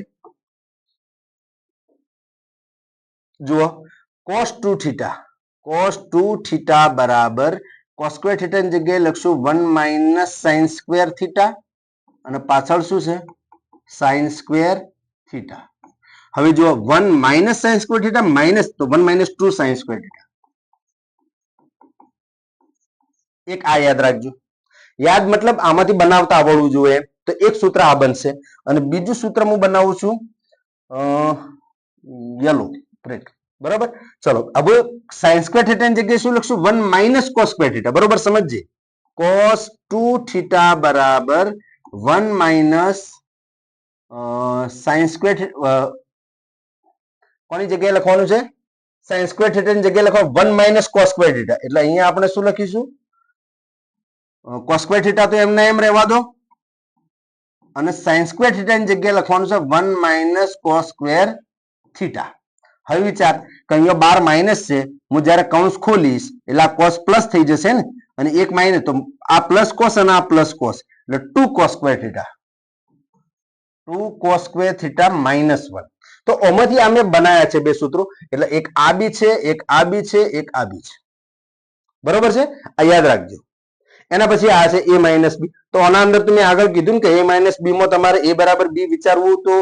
જુઓ, cos 2 થીટા, cos 2 થીટા બરાબર cos સ્ક્વેર થીટા ની જગ્યાએ લખશું 1 માઇનસ સાઇન સ્ક્વેર થીટા અને પાછળ શું છે? Sign square theta. હવે જુઓ, 1 minus sign square theta minus, તો 1 માઇનસ 2 સાઇન સ્ક્વેર થીટા. એક આ યાદ રાખજો. યાદ મતલબ આમાંથી બનાવતા આવડવું જોઈએ. તો એક સૂત્ર આ બનશે અને બીજું સૂત્ર હું બનાવું છું યલો રેડ. બરાબર. ચલો હવે સાઇન સ્ક્વેર થીટા ની જગ્યાએ શું લખશું? 1 માઇનસ કોસ સ્ક્વેર થીટા. બરોબર, સમજજે. કોસ 2 થીટા બરાબર 1 માઇનસ સાઇન સ્ક્વેર, કોની જગ્યાએ લખવાનું છે? સાઇન સ્ક્વેર થીટા ની જગ્યાએ લખવાનું 1 માઇનસ કોસ સ્ક્વેર થીટા. એટલે અહીંયા આપણે શું લખીશું? કોસ સ્ક્વેર થીટા તો એમને એમ રહેવા દો અને સાઇન સ્ક્વેર થીટા ની જગ્યાએ લખવાનું છે 1 માઇનસ કોસ સ્ક્વેર થીટા. હવે વિચાર કે અહીંયા 12 માઇનસ છે, હું જયારે કૌંસ ખોલીશ એટલે આ કોસ પ્લસ થઈ જશે ને, અને એક માઇનસ, તો આ પ્લસ કોસ અને આ પ્લસ કોસ એટલે 2 cos square theta, 2 cos square theta minus 1. તો આમાંથી અમે બનાવ્યા છે બે સૂત્રો, એટલે એક આ બી છે, એક આ બી છે, એક આ બી છે. બરોબર છે. આ યાદ રાખજો. એના પછી આ છે a માઇનસ બી. તો આના અંદર તમે આગળ કીધું ને કે a માઇનસ બી માં તમારે a બરાબર b વિચારવું, તો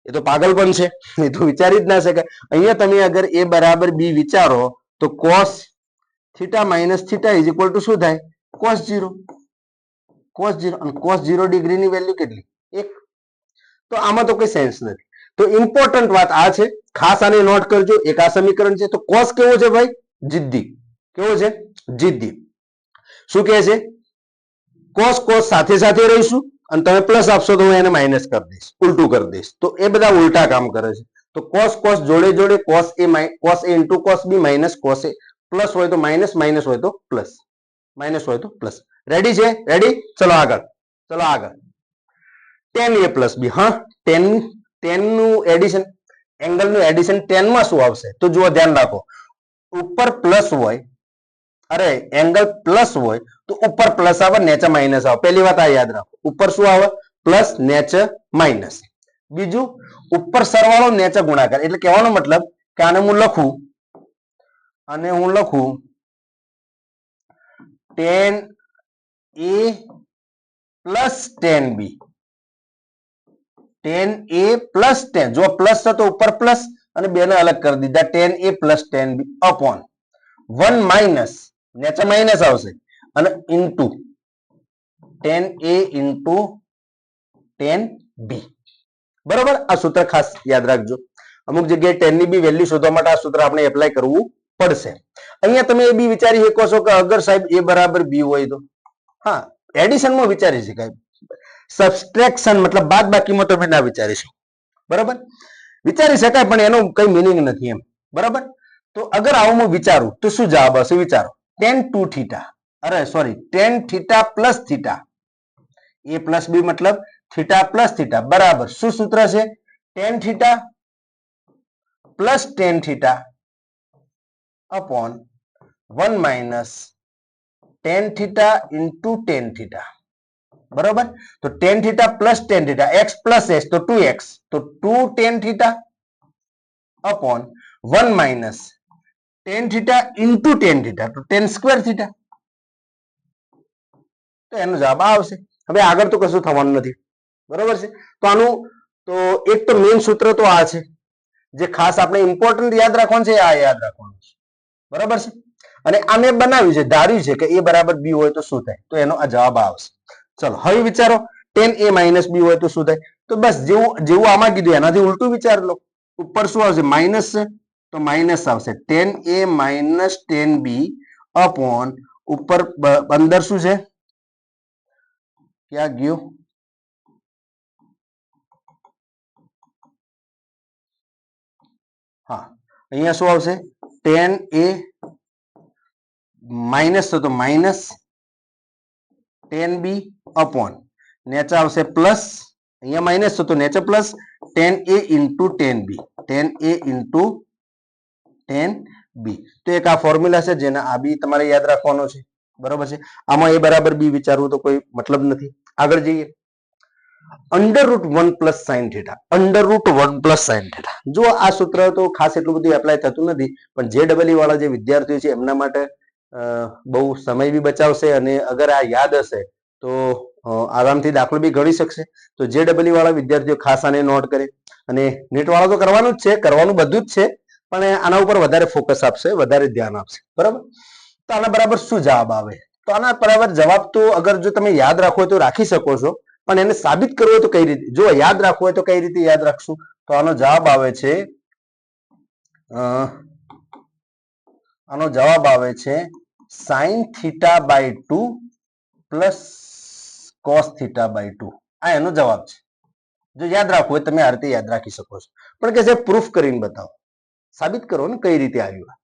એ તો પાગલપન છે, એ તો વિચારી જ ના શકાય. અહીંયા તમે અગર a બરાબર b વિચારો તો cos theta minus theta is equal two શું થાય? cos 0. cos 0 અને cos 0 ડિગ્રી ની વેલ્યુ કેટલી? 1. તો આમાં તો કોઈ સેન્સ નથી. તો ઇમ્પોર્ટન્ટ વાત આ છે, ખાસ આને નોટ કરજો. એક આ સમીકરણ છે. તો cos કેવો છે ભાઈ? જિદ્દી. કેવો છે? જિદ્દી. શું કહે છે? cos cos સાથે સાથે રહીશું અને તમે પ્લસ આપશો તો હું એને માઇનસ કરી દઈશ, ઉલટું કરી દઈશ. તો એ બધા ઉલટા કામ કરે છે. તો cos cos જોડે જોડે cos a into cos b minus cos a, plus હોય તો માઇનસ, માઇનસ હોય તો પ્લસ, માઇનસ હોય તો પ્લસ. રેડી છે? રેડી? ચલો આગળ, ચલો આગળ. tan a plus b. હા, tan નું એડિશન, એંગલ નું એડિશન tan માં શું આવશે? તો જુઓ, ધ્યાન રાખો, ઉપર પ્લસ હોય, અરે એંગલ પ્લસ હોય તો ઉપર પ્લસ આવે, નીચે માઇનસ આવે. પહેલી વાત આ યાદ રાખો, ઉપર શું આવે? પ્લસ, નીચે માઇનસ. બીજું, ઉપર સરવાળો, નીચે ગુણાકાર. એટલે કહેવાનો મતલબ કે આને હું લખું tan a plus tan b. tan a plus tan, જો પ્લસ છે તો ઉપર પ્લસ અને બે ને અલગ કરી દીધા, tan a plus tan b upon 1 minus, નીચે માઇનસ આવશે, અને into tan a into tan b. બરોબર. આ સૂત્ર ખાસ યાદ રાખજો. અમુક જગ્યાએ tan ની બી વેલ્યુ શોધવા માટે આ સૂત્ર આપણે એપ્લાય કરવું પડશે. અહીંયા તમે એ બી વિચારી શકો છો કે અગર સાહેબ a બરાબર b હોય તો, હા, એડિશનમાં વિચારી શકાય. સબસ્ટ્રેક્શન મતલબ બાદ બાકીમાં તમે ના વિચારી શકો. બરાબર, વિચારી શકાય પણ એનો કઈ મિનિંગ નથી એમ. બરાબર. તો અગર આવું હું વિચારું તો શું જવાબ હશે? વિચારો. tan 2 થીટા, અરે sorry, tan theta plus theta, a plus b મતલબ થીટા પ્લસ થીટા બરાબર શું સૂત્ર છે? tan theta plus tan theta upon 1 minus tan theta into tan theta. બરોબર. તો tan theta plus tan theta, x plus x તો 2x, તો 2 tan theta upon 1 minus tan theta into tan theta, તો tan square theta. તો એનો જવાબ આવશે. હવે આગળ તો કશું થવાનું નથી. બરોબર છે. તો આનું તો એક તો મેઇન સૂત્ર તો આ છે. જે ખાસ આપણે ઇમ્પોર્ટન્ટ યાદ રાખવાનું છે આ યાદ રાખવાનું છે, બરાબર છે. અને આ મેં બનાવ્યું છે, ધાર્યું છે કે a બરાબર b હોય તો શું થાય, તો એનો આ જવાબ આવશે. ચલો હવે વિચારો tan a માઇનસ b હોય તો શું થાય, તો બસ જેવું આમાં કીધું એનાથી ઉલટું વિચાર લો. ઉપર શું આવશે, માઇનસ છે તો માઇનસ આવશે tan a minus tan b upon ઉપર અંદર શું છે, ક્યાં ગયું, હા અહીંયા શું આવશે, tan a માઇનસ તો માઇનસ tan b અપોન નેચે આવશે પ્લસ, અહીંયા માઇનસ તો નેચે plus tan a into tan b, tan a into tan b. તો એક આ ફોર્મ્યુલા છે જેને આ બી તમારે યાદ રાખવાનો છે, બરોબર છે. આમાં a બરાબર b વિચારવું તો કોઈ મતલબ નથી. આગળ જઈએ, √1 plus sine theta, √1 plus sine theta. જો આ સૂત્ર તો ખાસ એટલું બધું એપ્લાય થતું નથી, પણ જે ડબલ વાળા જે વિદ્યાર્થીઓ છે એમના માટે બહુ સમય બી બચાવશે, અને અગર આ યાદ હશે તો આરામથી દાખલો બી ગણી શકશે. તો જે ડબલ વાળા વિદ્યાર્થીઓ ખાસ આને નોટ કરે, અને નીટ વાળા તો કરવાનું જ છે, કરવાનું બધું જ છે, પણ આના ઉપર વધારે ફોકસ આપશે, વધારે ધ્યાન આપશે, બરાબર. તો આના બરાબર શું જવાબ આવે, તો આના બરાબર જવાબ તો અગર જો તમે યાદ રાખો તો રાખી શકો છો, પણ એને સાબિત કરવો હોય તો કઈ રીતે, જો યાદ રાખવું હોય તો કઈ રીતે યાદ રાખશું, તો આનો જવાબ આવે છે, આનો જવાબ આવે છે sin theta by 2 plus cos theta by 2. આ એનો જવાબ છે. જો યાદ રાખવું હોય તમે આ રીતે યાદ રાખી શકો છો, પણ કે સાહેબ પ્રૂફ કરીને બતાવો, સાબિત કરો ને કઈ રીતે આવ્યું.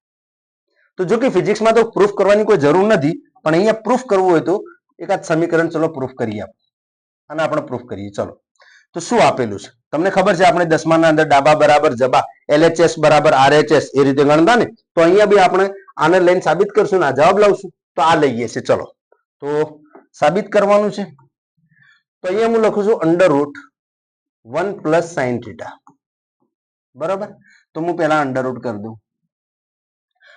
તો જો કે ફિઝિક્સમાં તો પ્રૂફ કરવાની કોઈ જરૂર નથી, પણ અહીંયા પ્રૂફ કરવું હોય તો એકાદ સમીકરણ ચલો પ્રૂફ કરીએ આપણે, અને આપણે પ્રૂફ કરીએ. ચલો તો શું આપેલું છે તમને ખબર છે, આપણે 10મા અંદર ડાબા બરાબર જબા LHS બરાબર RHS એ રીતે ગણતા ને, તો અહીંયા બી આપણે આને લઈને સાબિત કરશું ને આ જવાબ લાવશું. તો આ લઈએ છે, ચલો તો સાબિત કરવાનું છે. તો અહીંયા હું લખું છું √1 પ્લસ સાઇન થીટા, બરાબર. તો હું પહેલા અંડરરૂટ કરી દઉં.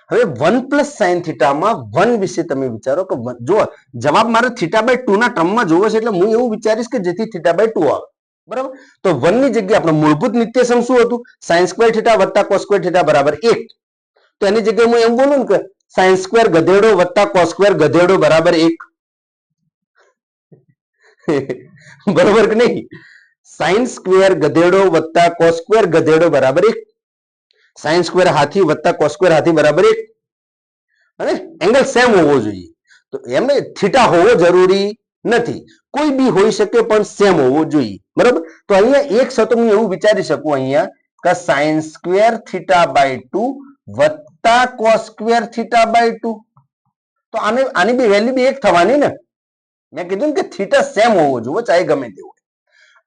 હવે 1 પ્લસ સાઇન થીટામાં 1 વિશે તમે વિચારો કે જો જવાબ મારે થીટા બાય 2 ના ટર્મમાં જોવો છે, એટલે હું એવું વિચારીશ કે જેથી થીટા બાય 2 આવે, બરાબર. તો 1 ની જગ્યાએ આપણે મૂળભૂત નિત્યસમ શું હતું, સાઇન સ્ક્વેર થીટા વત્તા કોસ સ્ક્વેર થીટા બરાબર 1. તો એની જગ્યાએ હું એમ બોલું ને કે સાઇન સ્ક્વેર ગધેડો વત્તા કોસ સ્ક્વેર ગધેડો બરાબર 1. બરોબર કે નહીં, સાઇન સ્ક્વેર ગધેડો વત્તા કોસ સ્ક્વેર ગધેડો બરાબર 1, સાઇન સ્ક્વેર હાથી વત્તા કોસ સ્ક્વેર હાથી બરાબર 1, અને એંગલ સેમ હોવો જોઈએ. તો એમને થીટા હોવો જરૂરી નથી, કોઈ બી હોઈ શકે પણ સેમ હોવો જોઈએ, બરાબર. તો અહીંયા એક છે તો હું એવું વિચારી શકું અહીંયા કે સાઇન સ્ક્વેર થીટા બાય 2 વત્તા કોસ સ્ક્વેર થીટા બાય 2. તો આની બી વેલ્યુ બી 1 થવાની ને, મેં કીધું કે થીટા સેમ હોવો જોઈએ, ચાહે ગમે તે હોય.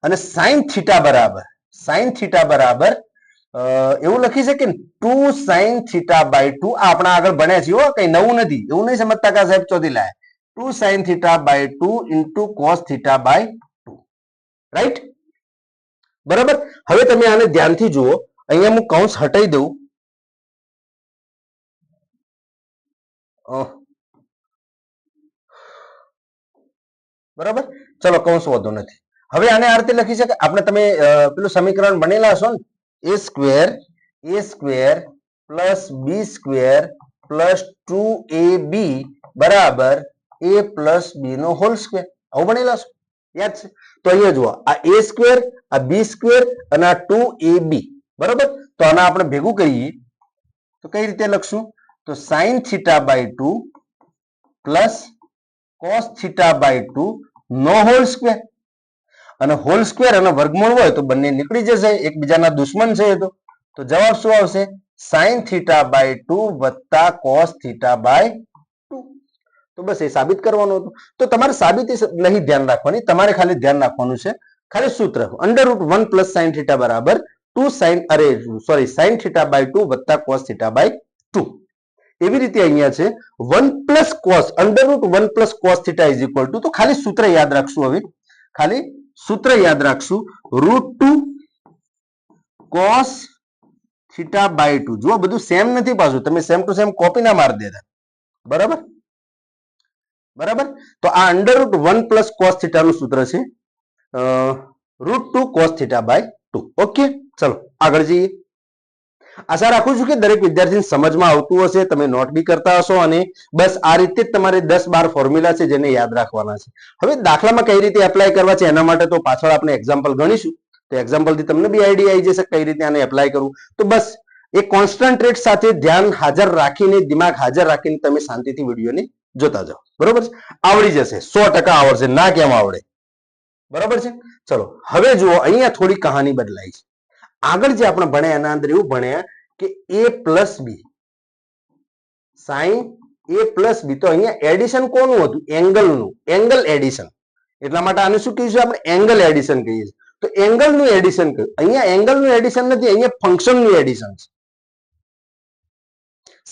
અને સાઇન થીટા બરાબર એવું લખી શકે ને 2 સાઇન થીટા બાય 2. આ આપણે આગળ ભણ્યા છીએ, કઈ નવું નથી, એવું નહીં સમજતા કે સાહેબ ચોથી લાયા. 2 sine theta by 2 into cos theta by 2, right, બરાબર. હવે તમે આને ધ્યાનથી જુઓ, અહીંયા હું કૌંસ હટાઈ દઉં, બરાબર. ચલો કૌંસ વધુ નથી. હવે આને આ રીતે લખી શકે આપણે, તમે પેલું સમીકરણ બનેલા હશો ને, a square plus b square plus 2ab બરાબર a પ્લસ બી નો હોલ સ્ક્વેર, આવું બનેલા છો, યાદ છે. તો અહીંયા જુઓ, આ a સ્ક્વેર, આ બી સ્ક્વેર અને આ 2ab, બરાબર. તો આને આપણે ભેગું કરીએ તો કઈ રીતે લખશું, તો sine theta by 2 plus cos theta by 2 નો હોલ સ્ક્વેર, અને હોલ સ્ક્વેર અને વર્ગમૂળ હોય તો બંને નીકળી જશે, એકબીજાના દુશ્મન છે એ તો જવાબ શું આવશે, સાઇન થીટા બાય 2 વત્તા કોસ થીટા બાય 2. તો બસ એ સાબિત કરવાનું હતું. તો તમારે સાબિતી નહીં ધ્યાન રાખવાની, તમારે ખાલી ધ્યાન રાખવાનું છે ખાલી સૂત્ર √1 પ્લસ સાઇન થીટા બરાબર 2 સાઇન થીટા બાય 2 વત્તા કોસ થીટા બાય 2. એવી રીતે અહીંયા છે 1 plus cos √1 plus cos theta is equal two, તો ખાલી સૂત્ર યાદ રાખશું. હવે ખાલી સૂત્ર યાદ રાખશું, √2 કોસ થીટા બાય 2. જુઓ બધું સેમ નથી, પાછું તમે સેમ ટુ સેમ કોપી ના મારી દેતા, બરાબર. તો આ √1 પ્લસ કોસ થીટા નું સૂત્ર છે √2 કોસ થીટા બાય 2. ઓકે, ચલો આગળ જઈએ. આશા રાખું છું કે દરેક વિદ્યાર્થીને સમજમાં આવતું હશે, તમે નોટ બી કરતા હશો અને બસ આ રીતે જ તમારે 10-12 ફોર્મ્યુલા છે જેને યાદ રાખવાના છે. હવે દાખલામાં કઈ રીતે એપ્લાય કરવા છે એના માટે તો પાછળ આપણે એક્ઝામ્પલ ગણીશું, તો એક્ઝામ્પલથી તમને બી આઈડિયા આવી જશે કઈ રીતે આને એપ્લાય કરવું. તો બસ એક કોન્સ્ટન્ટ રેટ સાથે ધ્યાન હાજર રાખીને, દિમાગ હાજર રાખીને તમે શાંતિથી વિડીયોને જોતા જાઓ. બરોબર છે? આવડી જશે, 100% આવડશે, ના કેમ આવડે? બરોબર છે? ચલો હવે જુઓ, અહીંયા થોડી કહાની બદલાઈ છે. આગળ જે આપણે ભણ્યા એના અંદર એવું ભણ્યા કે a plus B sine a plus B, તો અહીંયા એડિશન કોનું હતું? એંગલનું, એંગલ એડિશન. એટલા માટે આને શું કહીશું આપણે? એંગલ એડિશન કહીએ છીએ. તો એંગલનું એડિશન કહ્યું. અહીંયા એંગલનું એડિશન નથી, અહીંયા ફંક્શનનું એડિશન છે.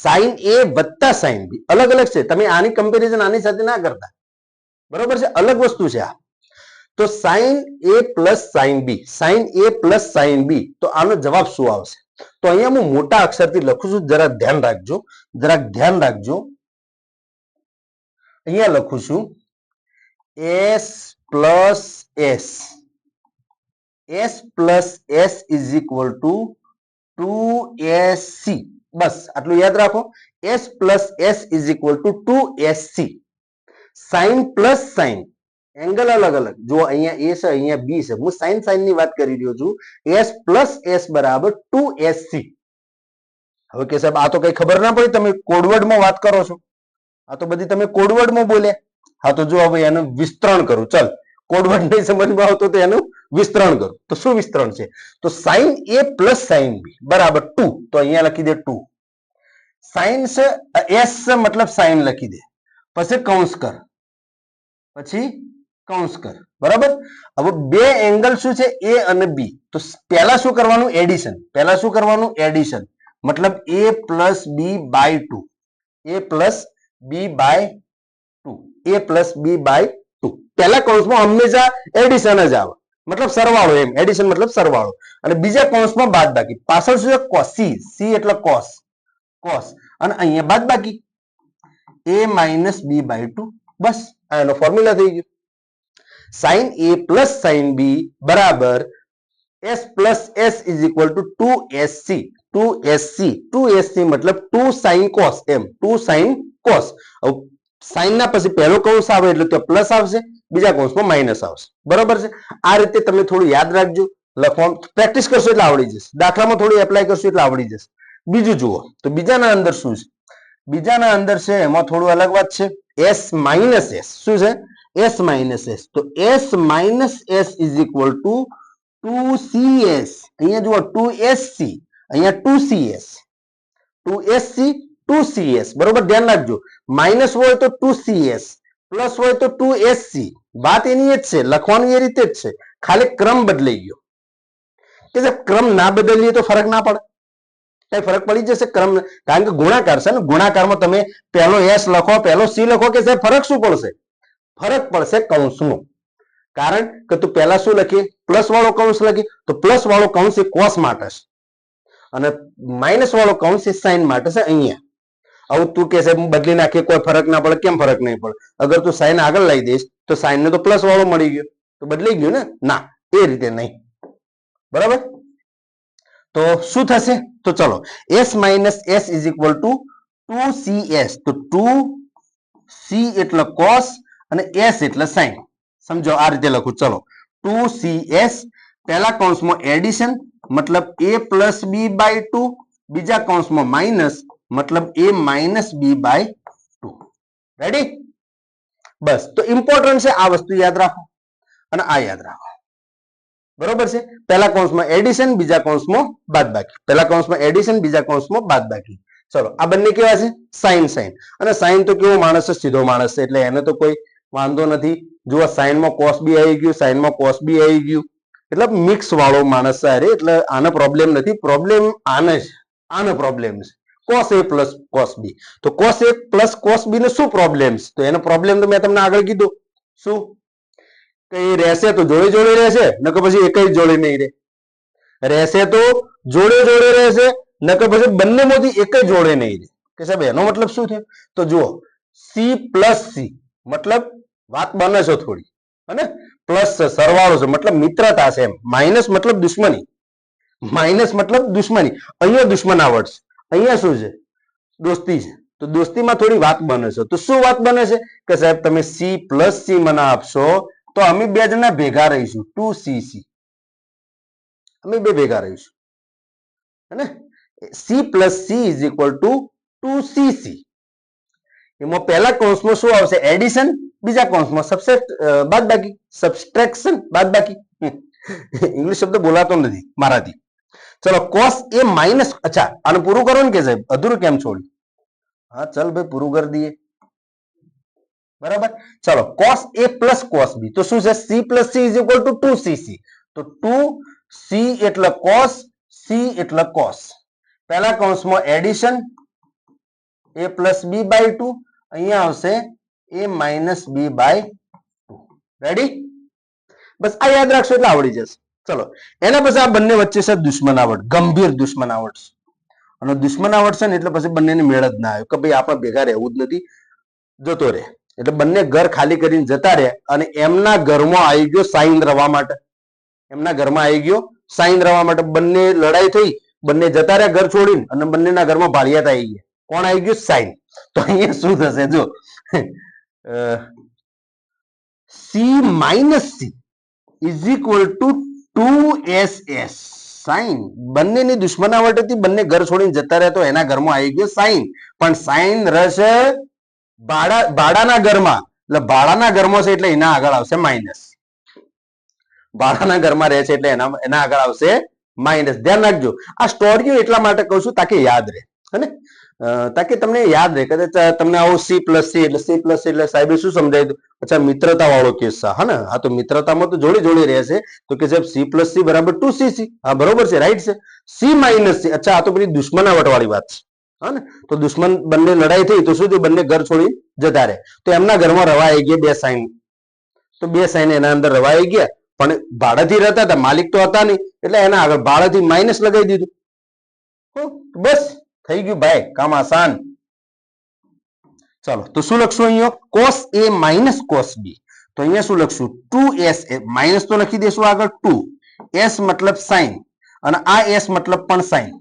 સાઇન a વત્તા સાઇન બી અલગ અલગ છે. તમે આની કમ્પેરિઝન આની સાથે ના કરતા. બરોબર છે? અલગ વસ્તુ છે આ. તો sine a plus sine b, sine a plus sine b, તો આનો જવાબ શું આવશે? તો અહીંયા હું મોટા અક્ષરથી લખું છું, જરાક ધ્યાન રાખજો, જરાક ધ્યાન રાખજો. અહીંયા લખું છું s plus s, s plus s is equal to 2sc. બસ આટલું યાદ રાખો. s plus s is equal to 2sc. Sine plus sine, angle અલગ અલગ. જો અહીંયા a છે, અહીંયા b છે. હું સાઇન સાઇન ની વાત કરી રહ્યો છું. s પ્લસ s બરાબર 2sc. હવે કે સાહેબ આ તો કઈ ખબર ના પડી, તમે કોડવર્ડમાં વાત કરો છો. આ તો બધી તમે કોડવર્ડમાં બોલ્યા. હા તો જો હવે એનું વિસ્તરણ કરું. ચલ, કોડવર્ડ નહીં સમજમાં આવતો તો એનું વિસ્તરણ કરું. તો શું વિસ્તરણ છે? તો sine a plus sine b બરાબર 2. તો અહીંયા લખી દે 2. સાઇન છે s છે મતલબ સાઇન લખી દે, પછી કૌંસ કર, પછી કૌંસ કર. બરાબર? હવે બે એંગલ શું છે? a અને b. તો પહેલા શું કરવાનું? એડિશન. પહેલા શું કરવાનું? એડિશન. મતલબ a plus b by 2, a plus b by 2, a plus b by 2. પહેલા કૌંસમાં હંમેશા એડિશન જ આવે, મતલબ સરવાળો. એમ એડિશન મતલબ સરવાળો. અને બીજા કૌંસમાં બાદબાકી. પાછળ શું છે? કોસ. c એટલે કોસ, કોસ. અને અહીંયા બાદબાકી a માઇનસ b બાય 2. બસ આ એનો ફોર્મ્યુલા થઈ ગયો. Sine a plus sine b બરાબર s plus s is equal to 2sc. 2sc, 2sc મતલબ 2 સાઇન કોસ. એમ 2 સાઇન કોસ. હવે સાઇન ના પછી પહેલો કૌંસ આવે એટલે તો પ્લસ આવશે, બીજા કૌંસમાં માઇનસ આવશે. બરોબર છે? આ રીતે તમે થોડું યાદ રાખજો. લખવાનું પ્રેક્ટિસ કરશો એટલે આવડી જશે. દાખલામાં થોડું એપ્લાય કરશો એટલે આવડી જશે. બીજું જુઓ તો બીજાના અંદર શું છે? બીજાના અંદર છે એમાં થોડું અલગ વાત છે. s માઇનસ s શું છે? s minus s. તો s minus s is equal two 2cs. અહીંયા જુઓ 2sc, અહીંયા 2cs, 2sc 2cs. બરોબર? ધ્યાન રાખજો. માઇનસ હોય તો 2cs, પ્લસ હોય તો 2sc. વાત એની જ છે, લખવાનું એ રીતે જ છે, ખાલી ક્રમ બદલાઈ ગયો. કે સાહેબ ક્રમ ના બદલીએ તો ફરક ના પડે? કઈ ફરક પડી જશે ક્રમ? કારણ કે ગુણાકાર છે ને, ગુણાકારમાં તમે પહેલો s લખો, પહેલો c લખો, કે સાહેબ ફરક શું પડશે? ફરક પડશે કૌંસનો. કારણ કે તું પહેલા શું લખીએ? પ્લસ વાળો કૌંસ લખી, તો પ્લસ વાળો કૌંસ એ કોસ માટે છે અને માઇનસ વાળો કૌંસ એ સાઇન માટે છે. અહીંયા હવે તું કે સાહેબ બદલી નાખીએ કોઈ ફરક ના પડે. કેમ ફરક નહીં પડે? અગર તું સાઇન આગળ લઈ દઈશ તો સાઇન ને તો પ્લસ વાળો મળી ગયો, તો બદલાઈ ગયું ને? ના, એ રીતે નહીં. બરાબર? તો શું થશે? તો ચલો, s minus s is equal two 2cs. તો 2c એટલે કોસ અને s એટલે સાઇન. સમજો આ રીતે લખું. ચલો 2cs, પહેલા કૌંસમાં એડિશન મતલબ a પ્લસ b બાય 2, બીજા કૌંસમાં માઇનસ મતલબ a minus b by 2. Ready? બસ. તો ઇમ્પોર્ટન્ટ છે આ વસ્તુ યાદ રાખો અને આ યાદ રાખો. બરોબર છે? પહેલા કૌંસમાં એડિશન, બીજા કૌંસમાં બાદબાકી. પહેલા કૌંસમાં એડિશન, બીજા કૌંસમાં બાદબાકી. ચલો આ બંને કેવા છે? Sign sign. અને સાઇન તો કેવો માણસ છે? સીધો માણસ છે, એટલે એને તો કોઈ વાંધો નથી. જુઓ સાઇનમાં કોસ બી આવી ગયું, સાઇનમાં કોસ બી આવી ગયું, એટલે મિક્સ વાળો માણસ છે. એટલે આને પ્રોબ્લેમ નથી. પ્રોબ્લેમ આને છે, આનો પ્રોબ્લેમ છે. કોસ એ પ્લસ કોસ બી. તો કોસ એ પ્લસ કોસ બી ને શું પ્રોબ્લેમ છે? તો એનો પ્રોબ્લેમ તો મેં તમને આગળ કીધું. શું? કે એ રહેશે તો જોડે જોડે રહેશે, નકર પછી એક જ જોડે નહીં રહે. રહેશે તો જોડે જોડે રહેશે, નકર પછી બંનેમાંથી એક જ જોડે નહીં રહે. કે સાહેબ એનો મતલબ શું થયો? તો જુઓ c પ્લસ c મતલબ વાત બને છે થોડી, અને પ્લસ છે સરવાળો છે મતલબ મિત્રતા છે. એમ માઇનસ મતલબ દુશ્મની. માઇનસ મતલબ દુશ્મની, અહીંયા દુશ્મનાવટ છે, અહીંયા શું છે? દોસ્તી છે. તો દોસ્તીમાં થોડી વાત બને છે. તો શું વાત બને છે કે સાહેબ તમે સી પ્લસ સી મને આપશો તો અમે બે જણા ભેગા રહીશું, 2cc. અમે બે ભેગા રહીશું, હે C plus c is equal to 2cc. એમાં પહેલા કૌંસમાં શું આવશે? એડિશન, બીજા કૌંસમાં બાદબાકી, સબસ્ટ્રેક્શન, બાદબાકી. ઇંગ્લિશ શબ્દ બોલાતો નથી મારાથી. ચલો કોસ એ માઇનસ, અચ્છા આને પૂરું કરો ને કે સાહેબ અધૂરું કેમ છોડ્યું? હા ચલ ભાઈ પૂરું કરી દઈએ, બરાબર. ચલો કોસ એ પ્લસ કોસ બી, તો શું છે? C plus c is equal to 2cc. તો 2c એટલે કોસ, c એટલે કોસ. પહેલા કૌંસમાં addition a plus B by 2, અહીંયા આવશે a minus B by 2. Ready? બસ આ યાદ રાખશો એટલે આવડી જશે. ચલો એના પછી આ બંને વચ્ચે છે દુશ્મનાવટ, ગંભીર દુશ્મનાવટ. અને દુશ્મનાવટ છે ને એટલે પછી બંનેને મેળ જ ના આવ્યો કે ભાઈ આપણે ભેગા રહેવું જ નથી, જતો રહે. એટલે બંને ઘર ખાલી કરીને જતા રહે અને એમના ઘરમાં આવી ગયો સાઈન રવા માટે. એમના ઘરમાં આવી ગયો સાઈન રવા માટે. બંને લડાઈ થઈ, બંને જતા રહ્યા ઘર છોડીને અને બંનેના ઘરમાં ભાડિયાત આવી ગયા. કોણ આવી ગયું? સાઈન. તો અહીંયા શું થશે? જો c minus c is equal to 2ss. Sine બંનેની દુશ્મનાવટ હતી, બંને ઘર છોડીને જતા રહ્યા તો એના ઘરમાં આવી ગયો સાઈન. પણ સાઈન રહેશે ભાડાના ઘરમાં, એટલે ભાડાના ઘરમાં છે એટલે એના આગળ આવશે માઇનસ. ભાડાના ઘરમાં રહે છે એટલે એના આગળ આવશે માઇનસ. ધ્યાન રાખજો, આ સ્ટોરીઓ એટલા માટે કહું છું તાકે યાદ રહે, હે તાકે તમને યાદ રહે. કદાચ તમને આવો સી પ્લસ સી એટલે સી પ્લસ એટલે સાહેબે શું સમજાવ્યું? અચ્છા મિત્રતા વાળો કેસ છે, હા ને? હા તો મિત્રતામાં તો જોડે જોડે રહેશે. તો કે સાહેબ સી પ્લસ સી બરાબર 2cc. હા બરોબર છે, રાઈટ છે. સી માઇનસ સી, અચ્છા આ તો પેલી દુશ્મનાવટ વાળી વાત છે, હા ને? તો દુશ્મન બંને લડાઈ થઈ તો શું થયું? બંને ઘર છોડી જતા રહે. તો એમના ઘરમાં રવા આવી ગયા બે સાઈન. તો બે સાઈન એના અંદર રવા આવી ગયા, પણ ભાડાથી રહેતા હતા, માલિક તો હતા નહીં, એટલે એના આગળ ભાડાથી માઇનસ લગાવી દીધું. બસ થઈ ગયું ભાઈ, કામ આસાન. ચાલો તો શું લખશું અહીંયા? કોસ એ માઇનસ કોસ બી. તો અહીંયા શું લખશું? 2s, માઇનસ તો લખી દેશું આગળ 2, s મતલબ સાઈન અને આ s મતલબ પણ સાઈન,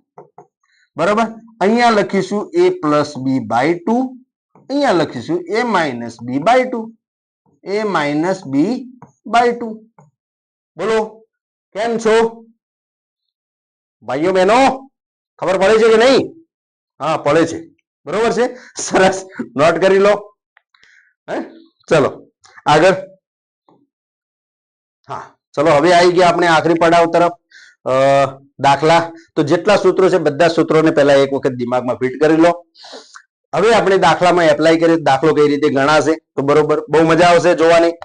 બરાબર. અહીંયા લખીશું a પ્લસ બી બાય 2, અહીંયા લખીશું a minus B by 2, a minus B by 2. બોલો કેમ છો ભાઈઓ બહેનો? ખબર પડે છે કે નહીં? હા પડે છે, બરોબર છે, સરસ. નોટ કરી લો. ચલો આગળ. હા ચલો હવે આવી ગયા આપણે આખરી પડાવ તરફ. દાખલા. તો જેટલા સૂત્રો છે બધા સૂત્રોને પહેલા એક વખત દિમાગમાં ફિટ કરી લો. હવે આપણે દાખલામાં એપ્લાય કરીએ, દાખલો કઈ રીતે ગણાશે. તો બરોબર, બહુ મજા આવશે જોવાની.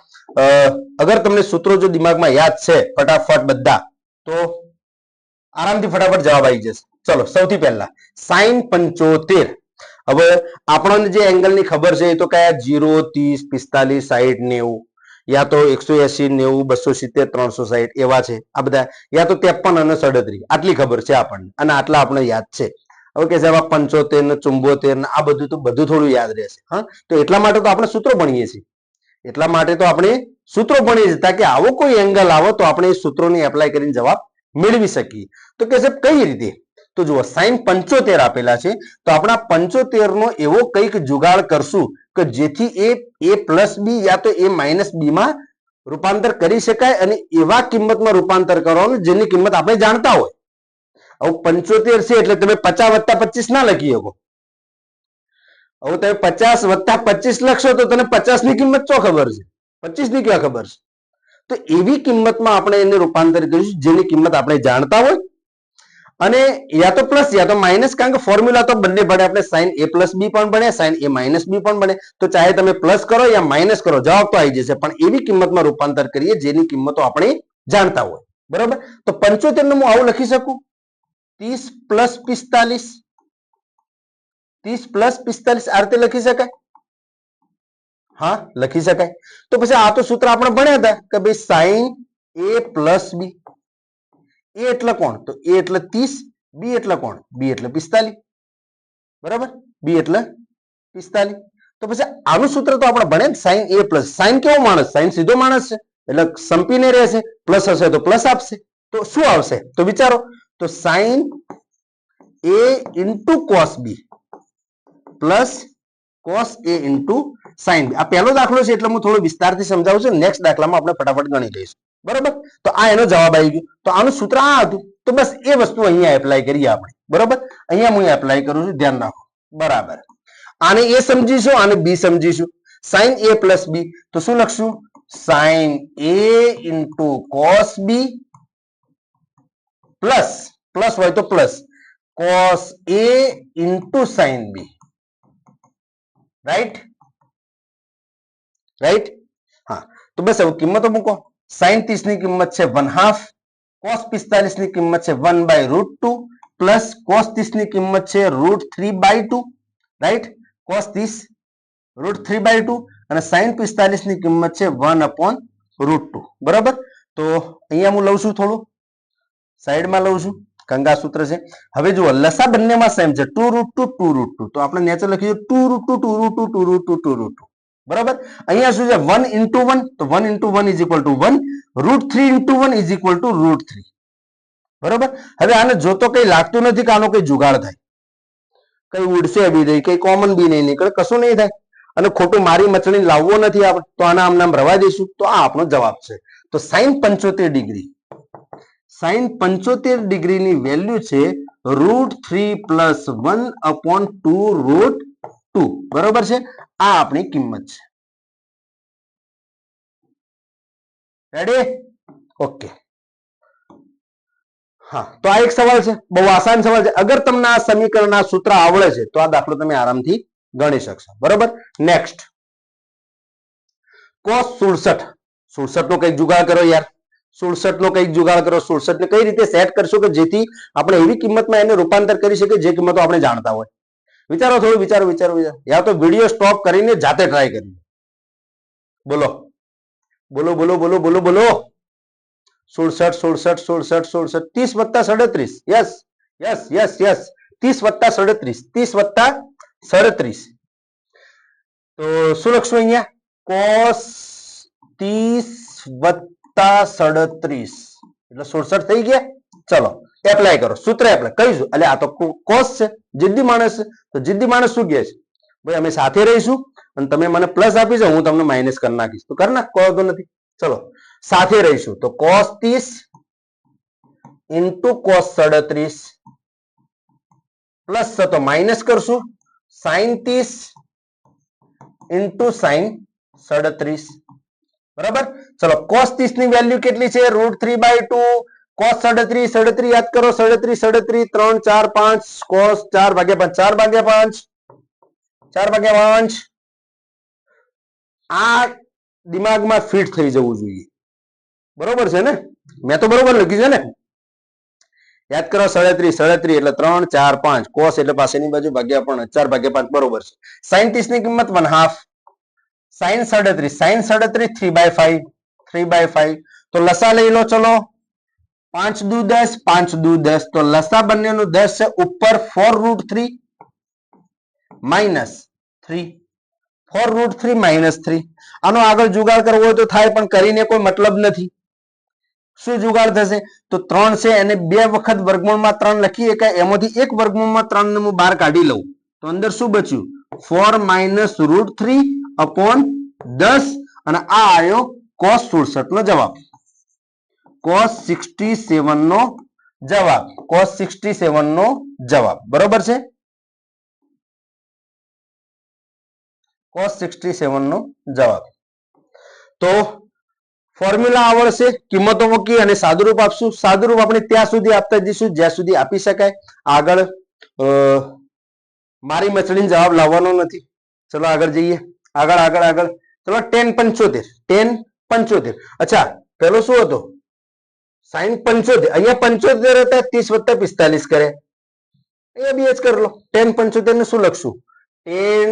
અગર તમને સૂત્રો જો દિમાગમાં યાદ છે ફટાફટ બધા, તો આરામથી ફટાફટ જવાબ આવી જશે. ચલો સૌથી પહેલા સાઈન 75. હવે આપણને જે એંગલની ખબર છે એ તો કયા? 0, 30, 45, 60, 90, યા તો 180, 90, 270, 360 એવા છે આ બધા, યા તો 53 અને 37. આટલી ખબર છે આપણને અને આટલા આપણે યાદ છે. હવે કે સાહેબ 75 ને 74 ને આ બધું તો બધું થોડું યાદ રહેશે. હા તો એટલા માટે તો આપણે સૂત્રો ભણીએ છીએ, એટલા માટે તો આપણે સૂત્રો ભણીએ છીએ તાકે આવો કોઈ એંગલ આવો તો આપણે એ સૂત્રોને એપ્લાય કરીને જવાબ મેળવી શકીએ. તો કે સાહેબ કઈ રીતે? તો જુઓ સાઈન 75 આપેલા છે, તો આપણા 75 નો એવો કંઈક જુગાડ કરશું કે જેથી એ પ્લસ બી યા તો એ માઇનસ બી માં રૂપાંતર કરી શકાય અને એવા કિંમતમાં રૂપાંતર કરવાનું જેની કિંમત આપણે જાણતા હોય. હવે 75 છે એટલે તમે 50 વત્તા 25 ના લખી શકો. હવે તમે 50 વત્તા 25 લખશો તો તને 50 ની કિંમત શું ખબર છે? 25 ની ક્યાં ખબર છે? તો એવી કિંમતમાં આપણે એને રૂપાંતર કરીશું જેની કિંમત આપણે જાણતા હોય, અને યા તો પ્લસ યા તો માઇનસ, કારણ કે ફોર્મ્યુલા તો બંને ભણે. આપણે સાઈન a પ્લસ બી પણ ભણે, સાઈન a માઇનસ બી પણ ભણે. તો ચાહે તમે પ્લસ કરો યા માઇનસ કરો, જવાબ તો આવી જશે, પણ એવી કિંમતમાં રૂપાંતર કરીએ જેની કિંમતો આપણે જાણતા હોય, બરોબર. તો 75 ને હું આવું લખી શકું, 30 પ્લસ 45, 30 પ્લસ 45 આ રીતે લખી શકાય. હા લખી શકાય. તો પછી આ તો સૂત્ર આપણે ભણ્યા હતા કે ભાઈ સાઈન a પ્લસ બી. એ એટલે કોણ? તો એ એટલે 30, બી એટલે કોણ? બી એટલે 45, બરાબર. બી એટલે 45. તો પછી આનું સૂત્ર તો આપણે ભણે સાઈન a પ્લસ. સાઈન કેવો માણસ? સાઈન સીધો માણસ છે એટલે સંપીને રહેશે, પ્લસ હશે તો પ્લસ આપશે. તો શું આવશે? તો વિચારો, તો sine a into cos B plus cos A into sine b. આ પહેલો દાખલો છે એટલે હું થોડો વિસ્તારથી સમજાવું છું. નેક્સ્ટ દાખલામાં આપણે ફટાફટ ગણી લઈશું. બરોબર, તો આ એનો જવાબ આવી ગયો. તો આનું સૂત્ર આ હતું. તો બસ એ વસ્તુ અહીંયા એપ્લાય કરીએ આપણે. બરોબર, અહીંયા હું એપ્લાય કરું છું, ધ્યાન રાખો. બરાબર, આને એ સમજીશું, આને બી સમજીશું. સાઇન એ પ્લસ બી, તો શું લખશું? Sine a into cos B plus, plus હોય તો પ્લસ, કોસ એ into sine b. Right, right. હા, તો બસ હવે કિંમતો મૂકો. સાઇન 30 ની કિંમત છે 1/2, કોસ 45 ની કિંમત છે 1/√2 પ્લસ કોસ 30 ની કિંમત છે √3/2. રાઈટ, કોસ 30 √3/2 અને સાઇન 45 ની કિંમત છે 1/√2. બરાબર, તો અહીંયા હું લઉં છું, થોડું સાઈડમાં લઉં છું, કંગા સૂત્ર છે. હવે જુઓ, લસા બંનેમાં સેમ છે, 2√2 2√2, તો આપણે નેચર લખીએ 2√2 2√2 2√2 2√2. બરાબર, અહીંયા શું છે? 1 into 1, તો 1 into 1 is equal to 1, √3 into 1 is equal to √3. બરાબર, હવે આને જોતો કઈ લાગતું નથી કે આનો કઈ જુગાડ થાય, કઈ ઉડશે બી નહીં, કઈ કોમન બી નહીં નીકળે, કશું નહીં થાય, અને ખોટું મારી મચણી લાવવો નથી આપણે, તો આના આમ નામ રવા દઈશું. તો આ આપણો જવાબ છે. તો સાઈન 75 ડિગ્રી, સાઈન 75 ડિગ્રીની વેલ્યુ છે √3 પ્લસ 1/2 √2. બરોબર છે, આ આપણી કિંમત છે. રેડી? ઓકે. હા, તો આ એક સવાલ છે, બહુ આસાન સવાલ છે. અગર તમને આ સમીકરણના સૂત્ર આવડે છે તો આ દાખલો તમે આરામથી ગણી શકશો. બરોબર, નેક્સ્ટ cos 67. 67 નો કઈક જુગાડ કરો યાર, 67 નો કઈક જુગાડ કરો. 67 ને કઈ રીતે સેટ કરશો કે જેથી આપણે એવી કિંમતમાં એને રૂપાંતર કરી શકીએ જે કિંમતો આપણે જાણતા હોય. વિચારો, થોડું વિચારો, વિચારો, યા તો વિડીયો સ્ટોપ કરીને જાતે ટ્રાય કરી. બોલો બોલો બોલો બોલો બોલો બોલો. 67 67 67 67 30 વત્તા 37. યસ યસ યસ યસ, 30 વત્તા 37, 30 વત્તા 37. તો શું લખશું અહીંયા? cos 30 વત્તા 37 એટલે 67 થઈ ગયા. ચલો એપ્લાય કરો, સૂત્ર એપ્લાય કરીશું. એટલે આ તો cos છે, જિદ્દી માણસ છે, તો જિદ્દી માણસ શું કહે છે? ભાઈ અમે સાથે રહીશું અને તમે મને પ્લસ આપી જાઓ, હું તમને માઇનસ કરી નાખીશ. તો કર નાખ, કોઈ વાંધો નથી. ચલો સાથે રહીશું, તો cos 30 ઇન્ટુ cos 37 પ્લસ તો માઇનસ કરશું sin 30 ઇન્ટુ sin 37. બરાબર, ચલો cos 30 ની વેલ્યુ કેટલી છે? √3/2. cos 37 37 યાદ કરો, 37 37 3 4 5, cos 4/5 4/5 4/5. આ દિમાગમાં ફિટ થઈ જવું જોઈએ. બરોબર છે ને? મેં તો બરોબર લખ્યું છે ને? યાદ કરો, 37 37 એટલે 3 4 5, cos એટલે પાસેની બાજુ ભાગ્યા 4/5. બરોબર છે. sin 30 ની કિંમત 1/2, sin 37 3/5 3/5. તો લસા લઈ લો. ચલો 5 દુ 10 5 દુ 10, તો લસા બંનેનું 10 છે. ઉપર 4√3 -3, 4√3 -3. આનો આગળ જુગાડ કરવો હોય તો થાય, પણ કરીને કોઈ મતલબ નથી. શું જુગાડ થશે? તો 3 છે એને 2 વખત વર્ગમૂળમાં 3 લખી શકાય, એમાંથી એક વર્ગમૂળમાં 3 ને હું બહાર કાઢી લઉં તો અંદર શું બચ્યું? 4 - √3/10. અને આ આવ્યો cos 67 નો જવાબ, cos 67 નો જવાબ, cos 67 નો જવાબ. બરોબર છે, cos 67 નો જવાબ. તો ફોર્મ્યુલા આવડશે, કિંમતો મૂકી અને સાદુરૂપ આપશું. સાદુરૂપ આપણે ત્યાં સુધી આપતા જઈશું જ્યાં સુધી આપી શકાય. આગળ મારી મચડીને જવાબ લાવવાનો નથી. ચલો આગળ જઈએ, આગળ આગળ આગળ. ચલો tan 75, tan 75. અચ્છા, પેલો શું હતો? sin 75. અહીંયા 75 હતા, 30 વત્તા 45 કરે, અહીંયા બી જ કરી લો. tan 75 ને શું લખશું? tan,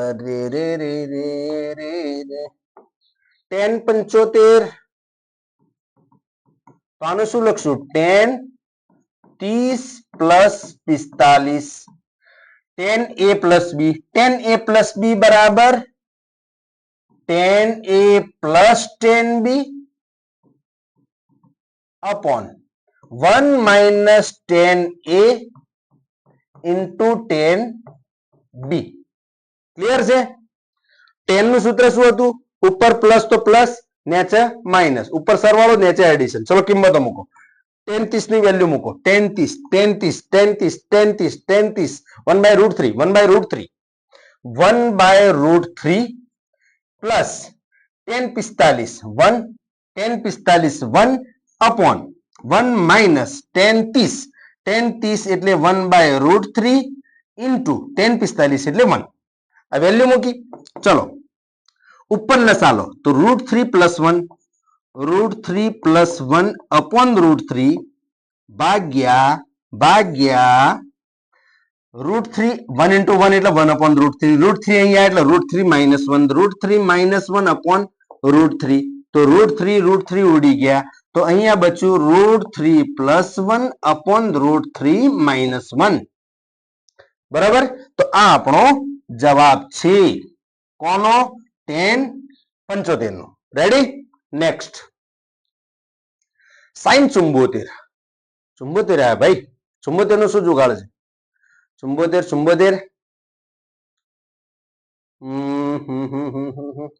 અરે રે રે રે રે રે, tan 75. તો આનું શું લખશું? tan 30 plus 45, tan a plus b. tan a plus b બરાબર tan a plus tan b upon 1 minus 10a into 10b. Clear છે? 10 નું સૂત્ર શું હતું? ઉપર પ્લસ તો પ્લસ, નીચે માઇનસ, ઉપર સરવાળો, નીચે એડિશન. ચલો કિંમતો મૂકો. 10 30 ની વેલ્યુ મૂકો. 10 30 10 30 10 30 10 30 1 by root 3 1 by root 3 1 by root 3 plus 10 45 1 10 45 1 upon 1 minus 10 30 10 30 એટલે 1 by root 3 into 10 45 એટલે 1. આ વેલ્યુ મૂકી. ચલો ઉપર લસાલો તો root 3 plus 1 root 3 plus 1 upon root 3 ભાગ્યા રૂટ 3 1 into 1 એટલે 1 અપોન રૂટ 3 રૂટ 3 અહીંયા એટલે root 3 minus 1 root 3 minus 1 upon root 3 તો રૂટ 3 ઉડી ગયા તો અહીંયા બચ્યું root 3 plus 1 upon root 3 minus 1. બરાબર? તો આ આપણો જવાબ છે. કોનો? 10 75 નો. રેડી? નેક્સ્ટ સાઈન 74 આ ભાઈ 74 નો શું જુગાડ છે? 74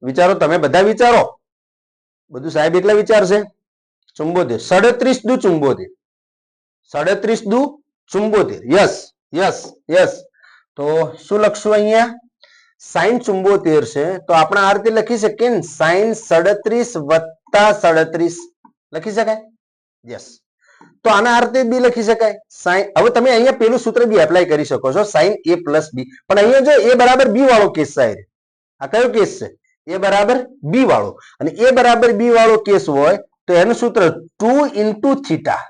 વિચારો, તમે બધા વિચારો. બધું સાહેબ એકલા વિચારશે. 74 37 દુ 74 37 દુ 74. Yes yes yes. તો શું લખશું અહીંયા? સાઈન 74 છે તો આપણે આ રીતે લખી શકીએ ને, સાઈન 37 વત્તા 37 લખી શકાય. યસ. તો આના આ રીતે બી લખી શકાય. સાઈન, હવે તમે અહીંયા પેલું સૂત્ર બી એપ્લાય કરી શકો છો, સાઈન a પ્લસ બી. પણ અહીંયા જો a બરાબર b વાળો કેસ છે. આ કયો કેસ છે? a બરાબર b વાળો. અને a બરાબર b વાળો કેસ હોય તો એનું સૂત્ર 2 into theta.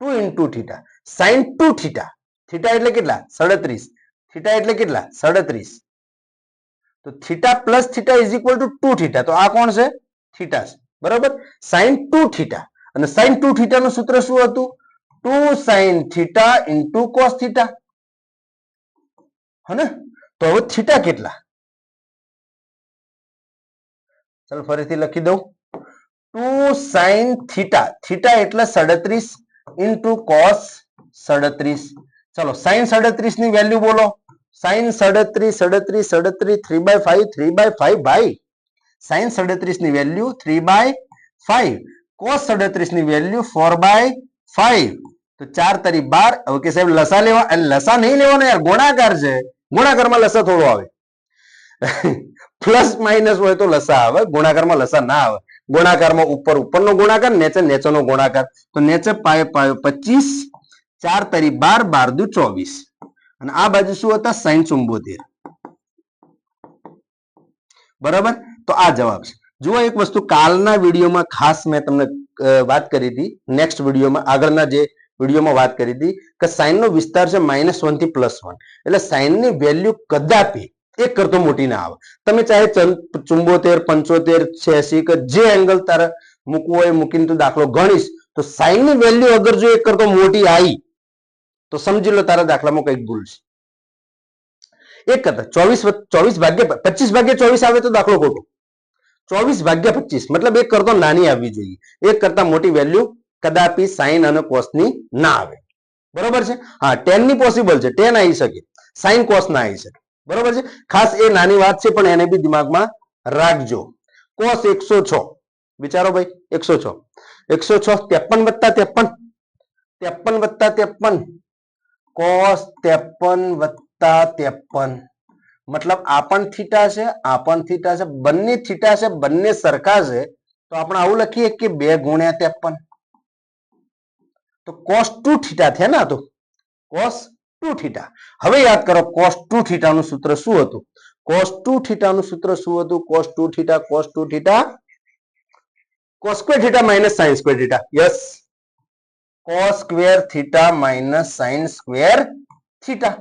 2 into theta sine 2 theta. Theta એટલે કેટલા? 37. થીટા એટલે કેટલા? 37. તો theta plus theta is equal to 2 theta. તો આ કોણ છે? થીટા છે. બરાબર? Sine 2 theta. અને સાઈન 2 થીટા નું સૂત્ર શું હતું? 2 sine theta into cos theta. હે ને? તો હવે થીટા કેટલા? ચાલો ફરીથી લખી દઉં. 2 સાઈન થીટા. થીટા એટલે 37 ઇન્ટુ કોસ 37. ચલો સાઈન 37 ની વેલ્યુ બોલો. સાઈન 37 3/5 ભાઈ. સાઈન 37 ની વેલ્યુ 3/5. કોસ 37 ની વેલ્યુ 4/5. તો 4 તરી 12. ઓકે સાહેબ લસા લેવા, લસા નહીં લેવાનો યાર, ગુણાકાર છે. ગુણાકારમાં લસા થોડો આવે. પ્લસ માઇનસ હોય તો લસા આવે, ગુણાકારમાં લસા ના આવે. ગુણાકારમાં ઉપર ઉપરનો ગુણાકાર, નીચેનો ગુણાકાર. તો નીચે 25, 4 તરી 12, 12 દુ 24. અને આ બાજુ શું હતા? સાઈન 74. બરાબર? તો આ જવાબ છે. જુઓ એક વસ્તુ કાલના વિડીયોમાં ખાસ મેં તમને વાત કરી હતી, નેક્સ્ટ વિડીયોમાં, આગળના જે વિડીયોમાં વાત કરી હતી કે સાઈનનો વિસ્તાર છે -1 થી +1. એટલે સાઈનની વેલ્યુ કદાપી એક કરતો મોટી ના આવે. તમે ચાહે 74 75 86 કે જે એંગલ તારે મૂકવો હોય મૂકીને તું દાખલો ગણીશ તો સાઈનની વેલ્યુ અગર જો એક કરતો મોટી આવી તો સમજી લો તારા દાખલામાં કંઈક ભૂલ છે. એક કરતા 24 ભાગ્યા 25/24 આવે તો દાખલો ખોટો. 24/25 મતલબ એક કરતો નાની આવવી જોઈએ. એક કરતા મોટી વેલ્યુ કદાપી સાઈન અને કોસ ની ના આવે. બરોબર છે? હા, 10 ની પોસિબલ છે, 10 આવી શકે, સાઈન કોસ ના આવી શકે. બરોબર છે? ખાસ એ નાની વાત છે પણ એને બી દિમાગમાં રાખજો. કોસ 106 વિચારો ભાઈ, 106 53 વત્તા 53 કોસ 53 વત્તા 53 મતલબ આ પણ થીટા છે, આ પણ થીટા છે, બંને થીટા છે, બંને સરખા છે. તો આપણે આવું લખીએ કે 2 ગુણ્યા 53. તો cos 2 થીટા થયા ને. તો cos 2 થીટા. હવે યાદ કરો cos 2 થીટા નું સૂત્ર શું હતું? cos 2 થીટા નું સૂત્ર શું હતું? cos 2 theta cos square theta minus sin square theta. Yes, cos square theta minus sin square theta.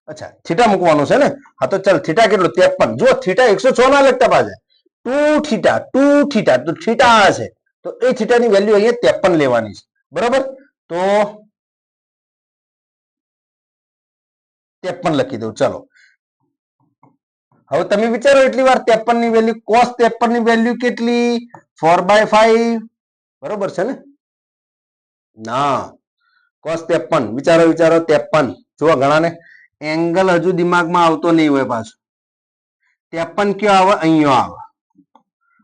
અચ્છા, થીટા મૂકવાનું છે ને. હા તો ચાલ, થીટા કેટલો? 53. જો થીટા 106 ના લખતા પાછા 2 થીટા તો થીટા આ છે તો એ થીટાની વેલ્યુ અહીંયા 53 લેવાની છે. બરાબર? તો 53 લખી દઉં. ચલો હવે તમે વિચારો એટલી વાર 53 ની વેલ્યુ, cos 53 ની વેલ્યુ કેટલી? 4/5. બરોબર છે ને? ના, cos 53 વિચારો વિચારો 53 જુઓ ઘણાને એંગલ હજુ દિમાગમાં આવતો નહીં હોય પાછો 53 કયો આવે અહીંયા આવે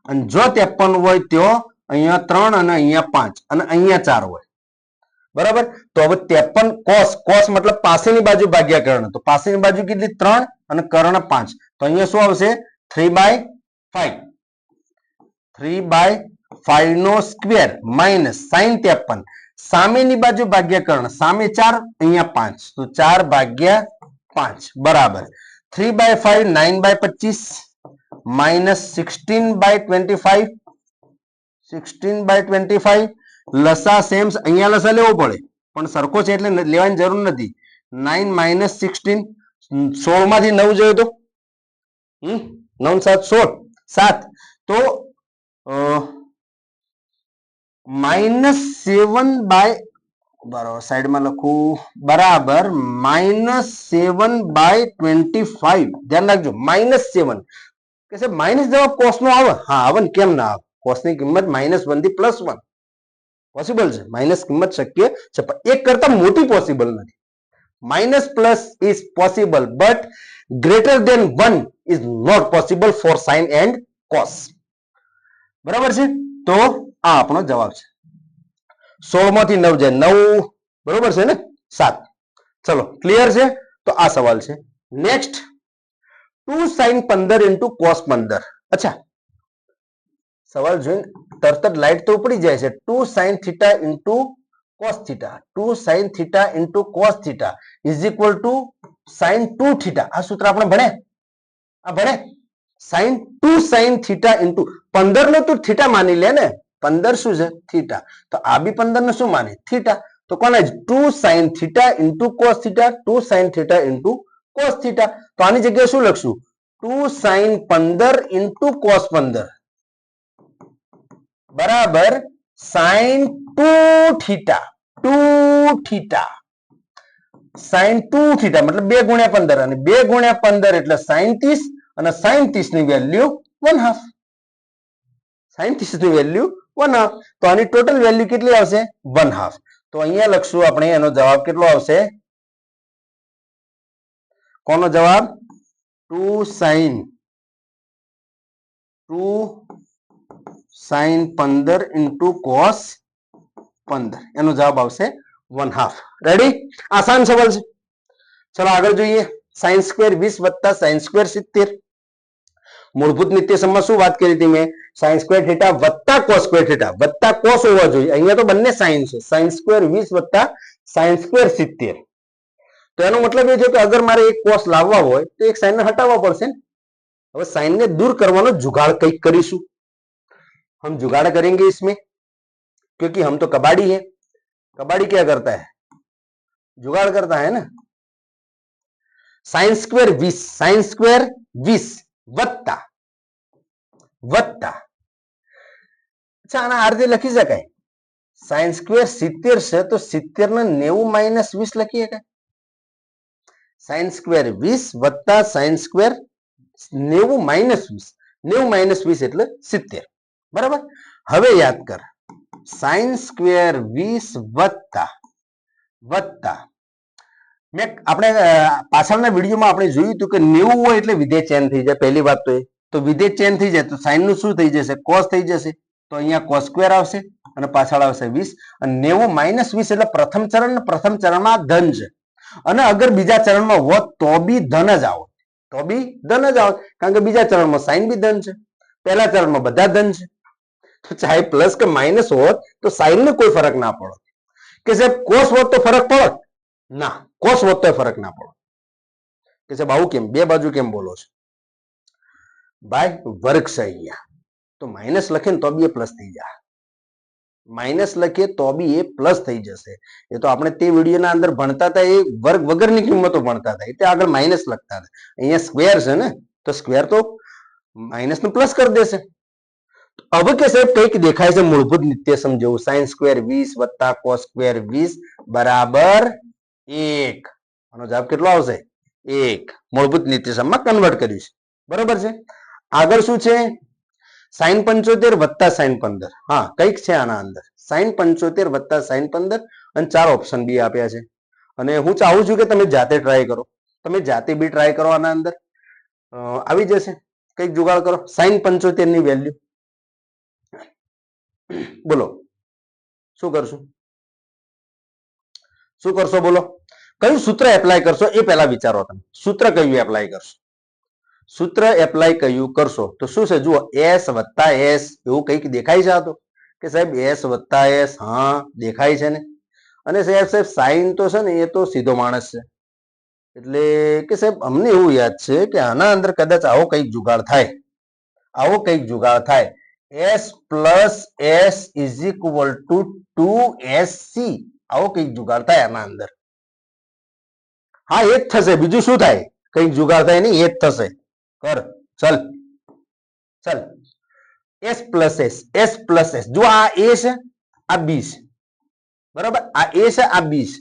અને જો 53 હોય તો અહીંયા 3 અને અહીંયા 5 અને અહીંયા 4 હોય બરાબર તો હવે 53 cos મતલબ પાસેની બાજુ ભાગ્યા કર્ણ તો પાસેની બાજુ કેટલી 3 અને કર્ણ 5 તો અહીંયા શું આવશે 3/5 3/5 નો સ્ક્વેર માઇનસ sin 53 સામેની બાજુ ભાગ્યા કર્ણ સામે 4 અહીંયા 5 તો 4/5 બરાબર 3/5 9/25 માઇનસ 16/25 16/25 લસા સેમ અહીંયા લસા લેવો પડે પણ સરખો છે એટલે લેવાની જરૂર નથી 9 - 16 16 માંથી 9 જોયો તો 9 7 16 7 તો -7 બાય બરાબર સાઈડમાં લખું બરાબર -7/25 ધ્યાન રાખજો -7 કે છે માઇનસ જવાબ કોસ નો આવે હા આવે ને કેમ ના આવે કોસ ની કિંમત -1 થી +1 પોસિબલ છે માઇનસ કિંમત શક્ય છે પણ એક કરતા મોટી પોસિબલ નથી minus plus is possible but greater than 1 is not possible for sine and cos બરાબર છે તો આ આપણો જવાબ છે 16 માંથી 9 જાય 9 બરોબર છે ને 7 ચલો ક્લિયર છે તો આ સવાલ છે નેક્સ્ટ 2 sin 15 into cos 15 અચ્છા સવાલ જોઈને તરત જ લાઈટ તો ઉપડી જાય છે 2 sin theta into cos theta 2 sin theta into cos theta is equal to sin 2 theta આ સૂત્ર આપણે ભણે sin 2 sin theta into 15 નો તો theta માની લે ને 15 શું છે theta તો આ બી 15 નો શું માને theta તો કોને 2 sin theta into cos theta 2 sin theta into cos theta તો આની જગ્યાએ શું લખશું 2 sin 15 into cos 15 બરાબર sin 2 theta sin 2 theta મતલબ 2 ગુણ્યા 15 અને 2 ગુણ્યા 15 એટલે sin 30 અને sin 30 ની વેલ્યુ 1/2 sin 30 ની વેલ્યુ 1/2 તો આની ટોટલ વેલ્યુ કેટલી આવશે 1/2 તો અહીંયા લખશું આપણે એનો જવાબ કેટલો આવશે કોનો જવાબ 2 sin 15 into cos 15 એનો જવાબ આવશે 1/2 રેડી આસાન સવાલ છે ચલો આગળ જોઈએ sin સ્ક્વેર 20 sin સ્ક્વેર 70 મૂળભૂત નિત્યસમમાં શું વાત કરી હતી મેં sin સ્ક્વેર થીટા વત્તા cos સ્ક્વેર થીટા વત્તા cos હોવા જોઈએ અહીંયા તો બંને sin છે sin સ્ક્વેર 20 sin સ્ક્વેર 70 તો એનો મતલબ એ છે કે અગર મારે એક cos લાવવા હોય તો એક sin ને હટાવવા પડશે હવે sin ને દૂર કરવાનો जुगाड़ કંઈક કરીશું हम जुगाड़ करेंगे इसमें क्योंकि हम तो कबाड़ी है कबाड़ी क्या करता है जुगाड़ करता है ना sin स्क्वेर 20 वत्ता अच्छा આના આરતે લખી શકાય sin સ્ક્વેર 70 છે તો 70 ને 90 - 20 લખીએ કે sin સ્ક્વેર 20 વત્તા sin સ્ક્વેર 90 - 20 90 - 20 એટલે 70 બરાબર હવે યાદ કર sin સ્ક્વેર 20 વત્તા મેં આપણે પાછળના વિડીયોમાં આપણે જોયું હતું કે 90 હોય એટલે વિધેય ચેન્જ થઈ જાય પહેલી વાત તો વિધેય ચેન્જ થઈ જાય તો sin નું શું થઈ જશે cos થઈ જશે તો અહીંયા cos સ્ક્વેર આવશે અને પાછળ આવશે 20 અને 90 - 20 એટલે પ્રથમ ચરણમાં ધન છે અને અગર બીજા ચરણમાં હોત તો બી ધન જ આવત કારણ કે બીજા ચરણમાં sin બી ધન છે પહેલા ચરણમાં બધા ધન છે તો ચાહે પ્લસ કે માઇનસ હોત તો સાઇન ને કોઈ ફરક ના પડે કે સાહેબ કોસ હોત તો ફરક પડે ના કોસ હોત તો ફરક ના પડે કે સાહેબ આવું કેમ બે બાજુ કેમ બોલો છો ભાઈ વર્ગ છે અહીંયા તો માઇનસ લખે ને તો બી એ પ્લસ થઈ જાય માઇનસ લખીએ તો બી એ પ્લસ થઈ જશે એ તો આપણે તે વિડીયોના અંદર ભણતા હતા એ વર્ગ વગરની કિંમતો ભણતા હતા એટલે આગળ માઇનસ લખતા હતા અહીંયા સ્ક્વેર છે ને તો સ્ક્વેર તો માઇનસ નું પ્લસ કરી દેશે હવે કે સાહેબ કંઈક દેખાય છે મૂળભૂત નિત્યસમ જેવું sin સ્ક્વેર 20 વત્તા cos સ્ક્વેર 20 બરાબર 1 આનો જવાબ કેટલો આવશે 1 મૂળભૂત નિત્યસમમાં કન્વર્ટ કર્યું છે બરાબર છે આગળ શું છે sin 75 વત્તા sin 15 હા કંઈક છે આના અંદર sin 75 વત્તા sin 15 અને 4 ઓપ્શન બી આપ્યા છે. અને હું ચાહું છું કે તમે જાતે ટ્રાય કરો, તમે જાતે બી ટ્રાય કરો. આના અંદર આવી જશે. કઈક જુગાડ કરો. sin 75 ની વેલ્યુ બોલો શું કરશું, શું કરશો બોલો? કયું સૂત્ર એપ્લાય કરશો એ પહેલા વિચારો. તમે સૂત્ર કયું એપ્લાય કરશો? સૂત્ર એપ્લાય કયું કરશો? તો શું છે જુઓ, s વત્તા s એવું કંઈક દેખાય છે. આ તો કે સાહેબ s વત્તા s, હા દેખાય છે ને. અને સાહેબ સાઈન તો છે ને એ તો સીધો માણસ છે. એટલે કે સાહેબ અમને એવું યાદ છે કે આના અંદર કદાચ આવો કંઈક જુગાડ થાય, આવો કંઈક જુગાડ થાય. s plus s is equal to 2sc, આવો કંઈક જુગાડ થાય આના અંદર. હા એ જ થશે, બીજું શું થાય? કંઈક જુગાડ થાય નહીં, એ જ થશે. કર ચલ ચલ. s plus s plus s, જો આ a છે આ b છે, બરાબર? આ a છે આ b છે.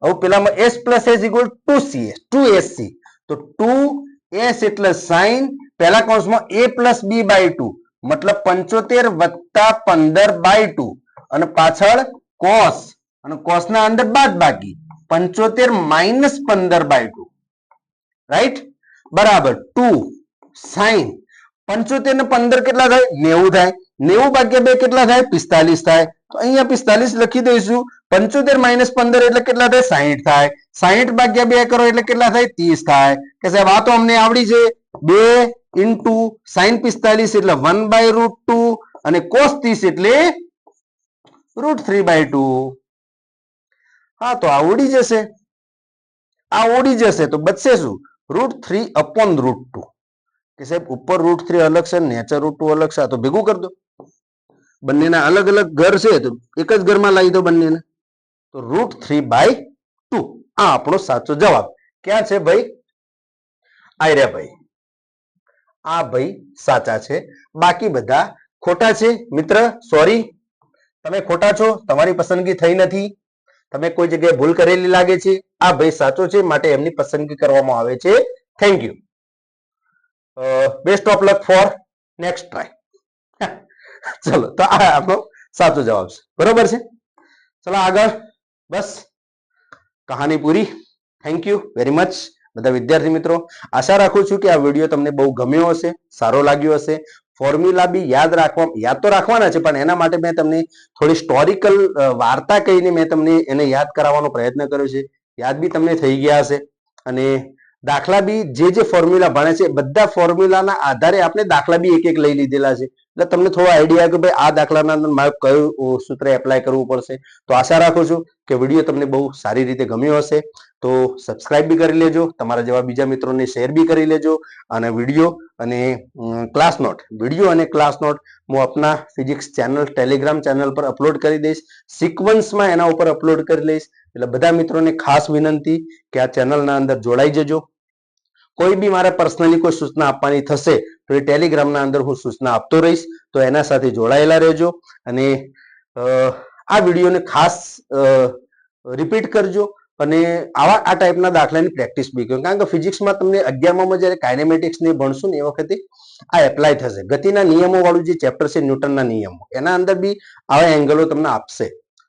હવે પેલામાં s plus s equal 2cs 2sc, તો 2s એટલે sin પહેલા કૌંસમાં a પ્લસ b બાય 2 મતલબ 75 વત્તા 15 બાય 2 અને પાછળ cos અને cos ના અંદર બાદ બાકી 75 માઇનસ 15 બાય 2, રાઈટ? બરાબર 2 sin 75 ને 15 કેટલા થાય? 90 થાય. 90 ભાગ્યા 2 કેટલા થાય? 45 થાય. તો અહીંયા 45 લખી દઈશું. 75 માઇનસ 15 એટલે કેટલા થાય? 60 થાય. 60 ભાગ્યા 2 કરો એટલે કેટલા થાય? 30 થાય. કે સાહેબ આ તો અમને આવડી છે. 2 ઇન્ટુ sin 45 એટલે 1 બાય રૂટ 2 અને cos 30 એટલે રૂટ 3 બાય 2. હા તો આવડી જશે, આ ઉડી જશે તો બચશે શું? Root 3 upon root 2. કે સાહેબ ઉપર રૂટ 3 અલગ છે, નીચે રૂટ 2 અલગ છે. તો ભેગું કરી દો. બંનેના અલગ અલગ ઘર છે તો એક જ ઘરમાં લાવી દો બંનેને. તો રૂટ 3 બાય 2 આ આપણો સાચો જવાબ. ક્યાં છે ભાઈ? આર્યા ભાઈ, આ ભાઈ સાચા છે, બાકી બધા ખોટા છે. મિત્ર સોરી, તમે ખોટા છો, તમારી પસંદગી થઈ નથી. તમે કોઈ જગ્યાએ ભૂલ કરેલી લાગે છે. આ ભાઈ સાચો છે માટે એમની પસંદગી કરવામાં આવે છે. Thank you. Best of luck four next try. ચલો, તો આ આપણો સાચો જવાબ છે. બરોબર છે? ચલો આગળ. બસ કહાની પૂરી. થેન્ક યુ વેરી મચ બધા વિદ્યાર્થી મિત્રો. આશા રાખું છું કે આ વિડીયો તમને બહુ ગમ્યો હશે, સારો લાગ્યો હશે. ફોર્મ્યુલા બી યાદ તો રાખવાના છે, પણ એના માટે મેં તમને થોડી સ્ટોરિકલ વાર્તા કહીને મેં તમને એને યાદ કરાવવાનો પ્રયત્ન કર્યો છે. યાદ બી તમને થઈ ગયા હશે. અને દાખલા બી જે ફોર્મ્યુલા ભણે છે બધા ફોર્મ્યુલાના આધારે આપણે દાખલા બી એક એક લઈ લીધેલા છે. એટલે તમને થોડો આઈડિયા કે ભાઈ આ દાખલાના અંદર મારે કયું સૂત્ર એપ્લાય કરવું પડશે. તો આશા રાખું છું કે વિડીયો તમને બહુ સારી રીતે ગમ્યો હશે. તો સબસ્ક્રાઇબ બી કરી લેજો, તમારા જેવા બીજા મિત્રોને શેર બી કરી લેજો. અને વિડીયો અને ક્લાસ નોટ હું આપના ફિઝિક્સ ચેનલ ટેલિગ્રામ ચેનલ પર અપલોડ કરી દઈશ. સિક્વન્સમાં એના ઉપર અપલોડ કરી દઈશ. એટલે બધા મિત્રોને ખાસ વિનંતી કે આ ચેનલના અંદર જોડાઈ જજો. કોઈ બી મારે પર્સનલી કોઈ સૂચના આપવાની થશે તો એ ટેલિગ્રામના અંદર હું સૂચના આપતો રહીશ. તો એના સાથે જોડાયેલા રહેજો. અને આ વિડીયોને ખાસ રિપીટ કરજો. અને આ ટાઈપના દાખલાની પ્રેક્ટિસ બી કરો. કારણ કે ફિઝિક્સમાં તમને 11માં જ્યારે કાઇનેમેટિક્સ ને ભણશું ને એ વખતે આ એપ્લાય થશે. ગતિના નિયમો વાળું જે ચેપ્ટર છે ન્યૂટનના નિયમો, એના અંદર બી આવા એંગલો તમને આપશે.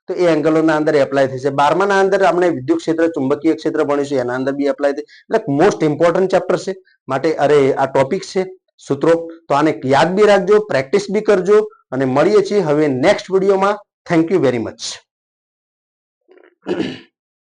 તો એ એંગલોના અંદર એપ્લાય થશે. 12માના અંદર આપણે વિદ્યુત ક્ષેત્ર, ચુંબકીય ક્ષેત્ર ભણીશું, એના અંદર બી એપ્લાય થશે. એટલે મોસ્ટ ઇમ્પોર્ટન્ટ ચેપ્ટર છે માટે આ ટોપિક છે સૂત્રો. તો આને યાદ બી રાખજો, પ્રેક્ટિસ બી કરજો. અને મળીએ છીએ હવે નેક્સ્ટ વિડીયોમાં. Thank you very much.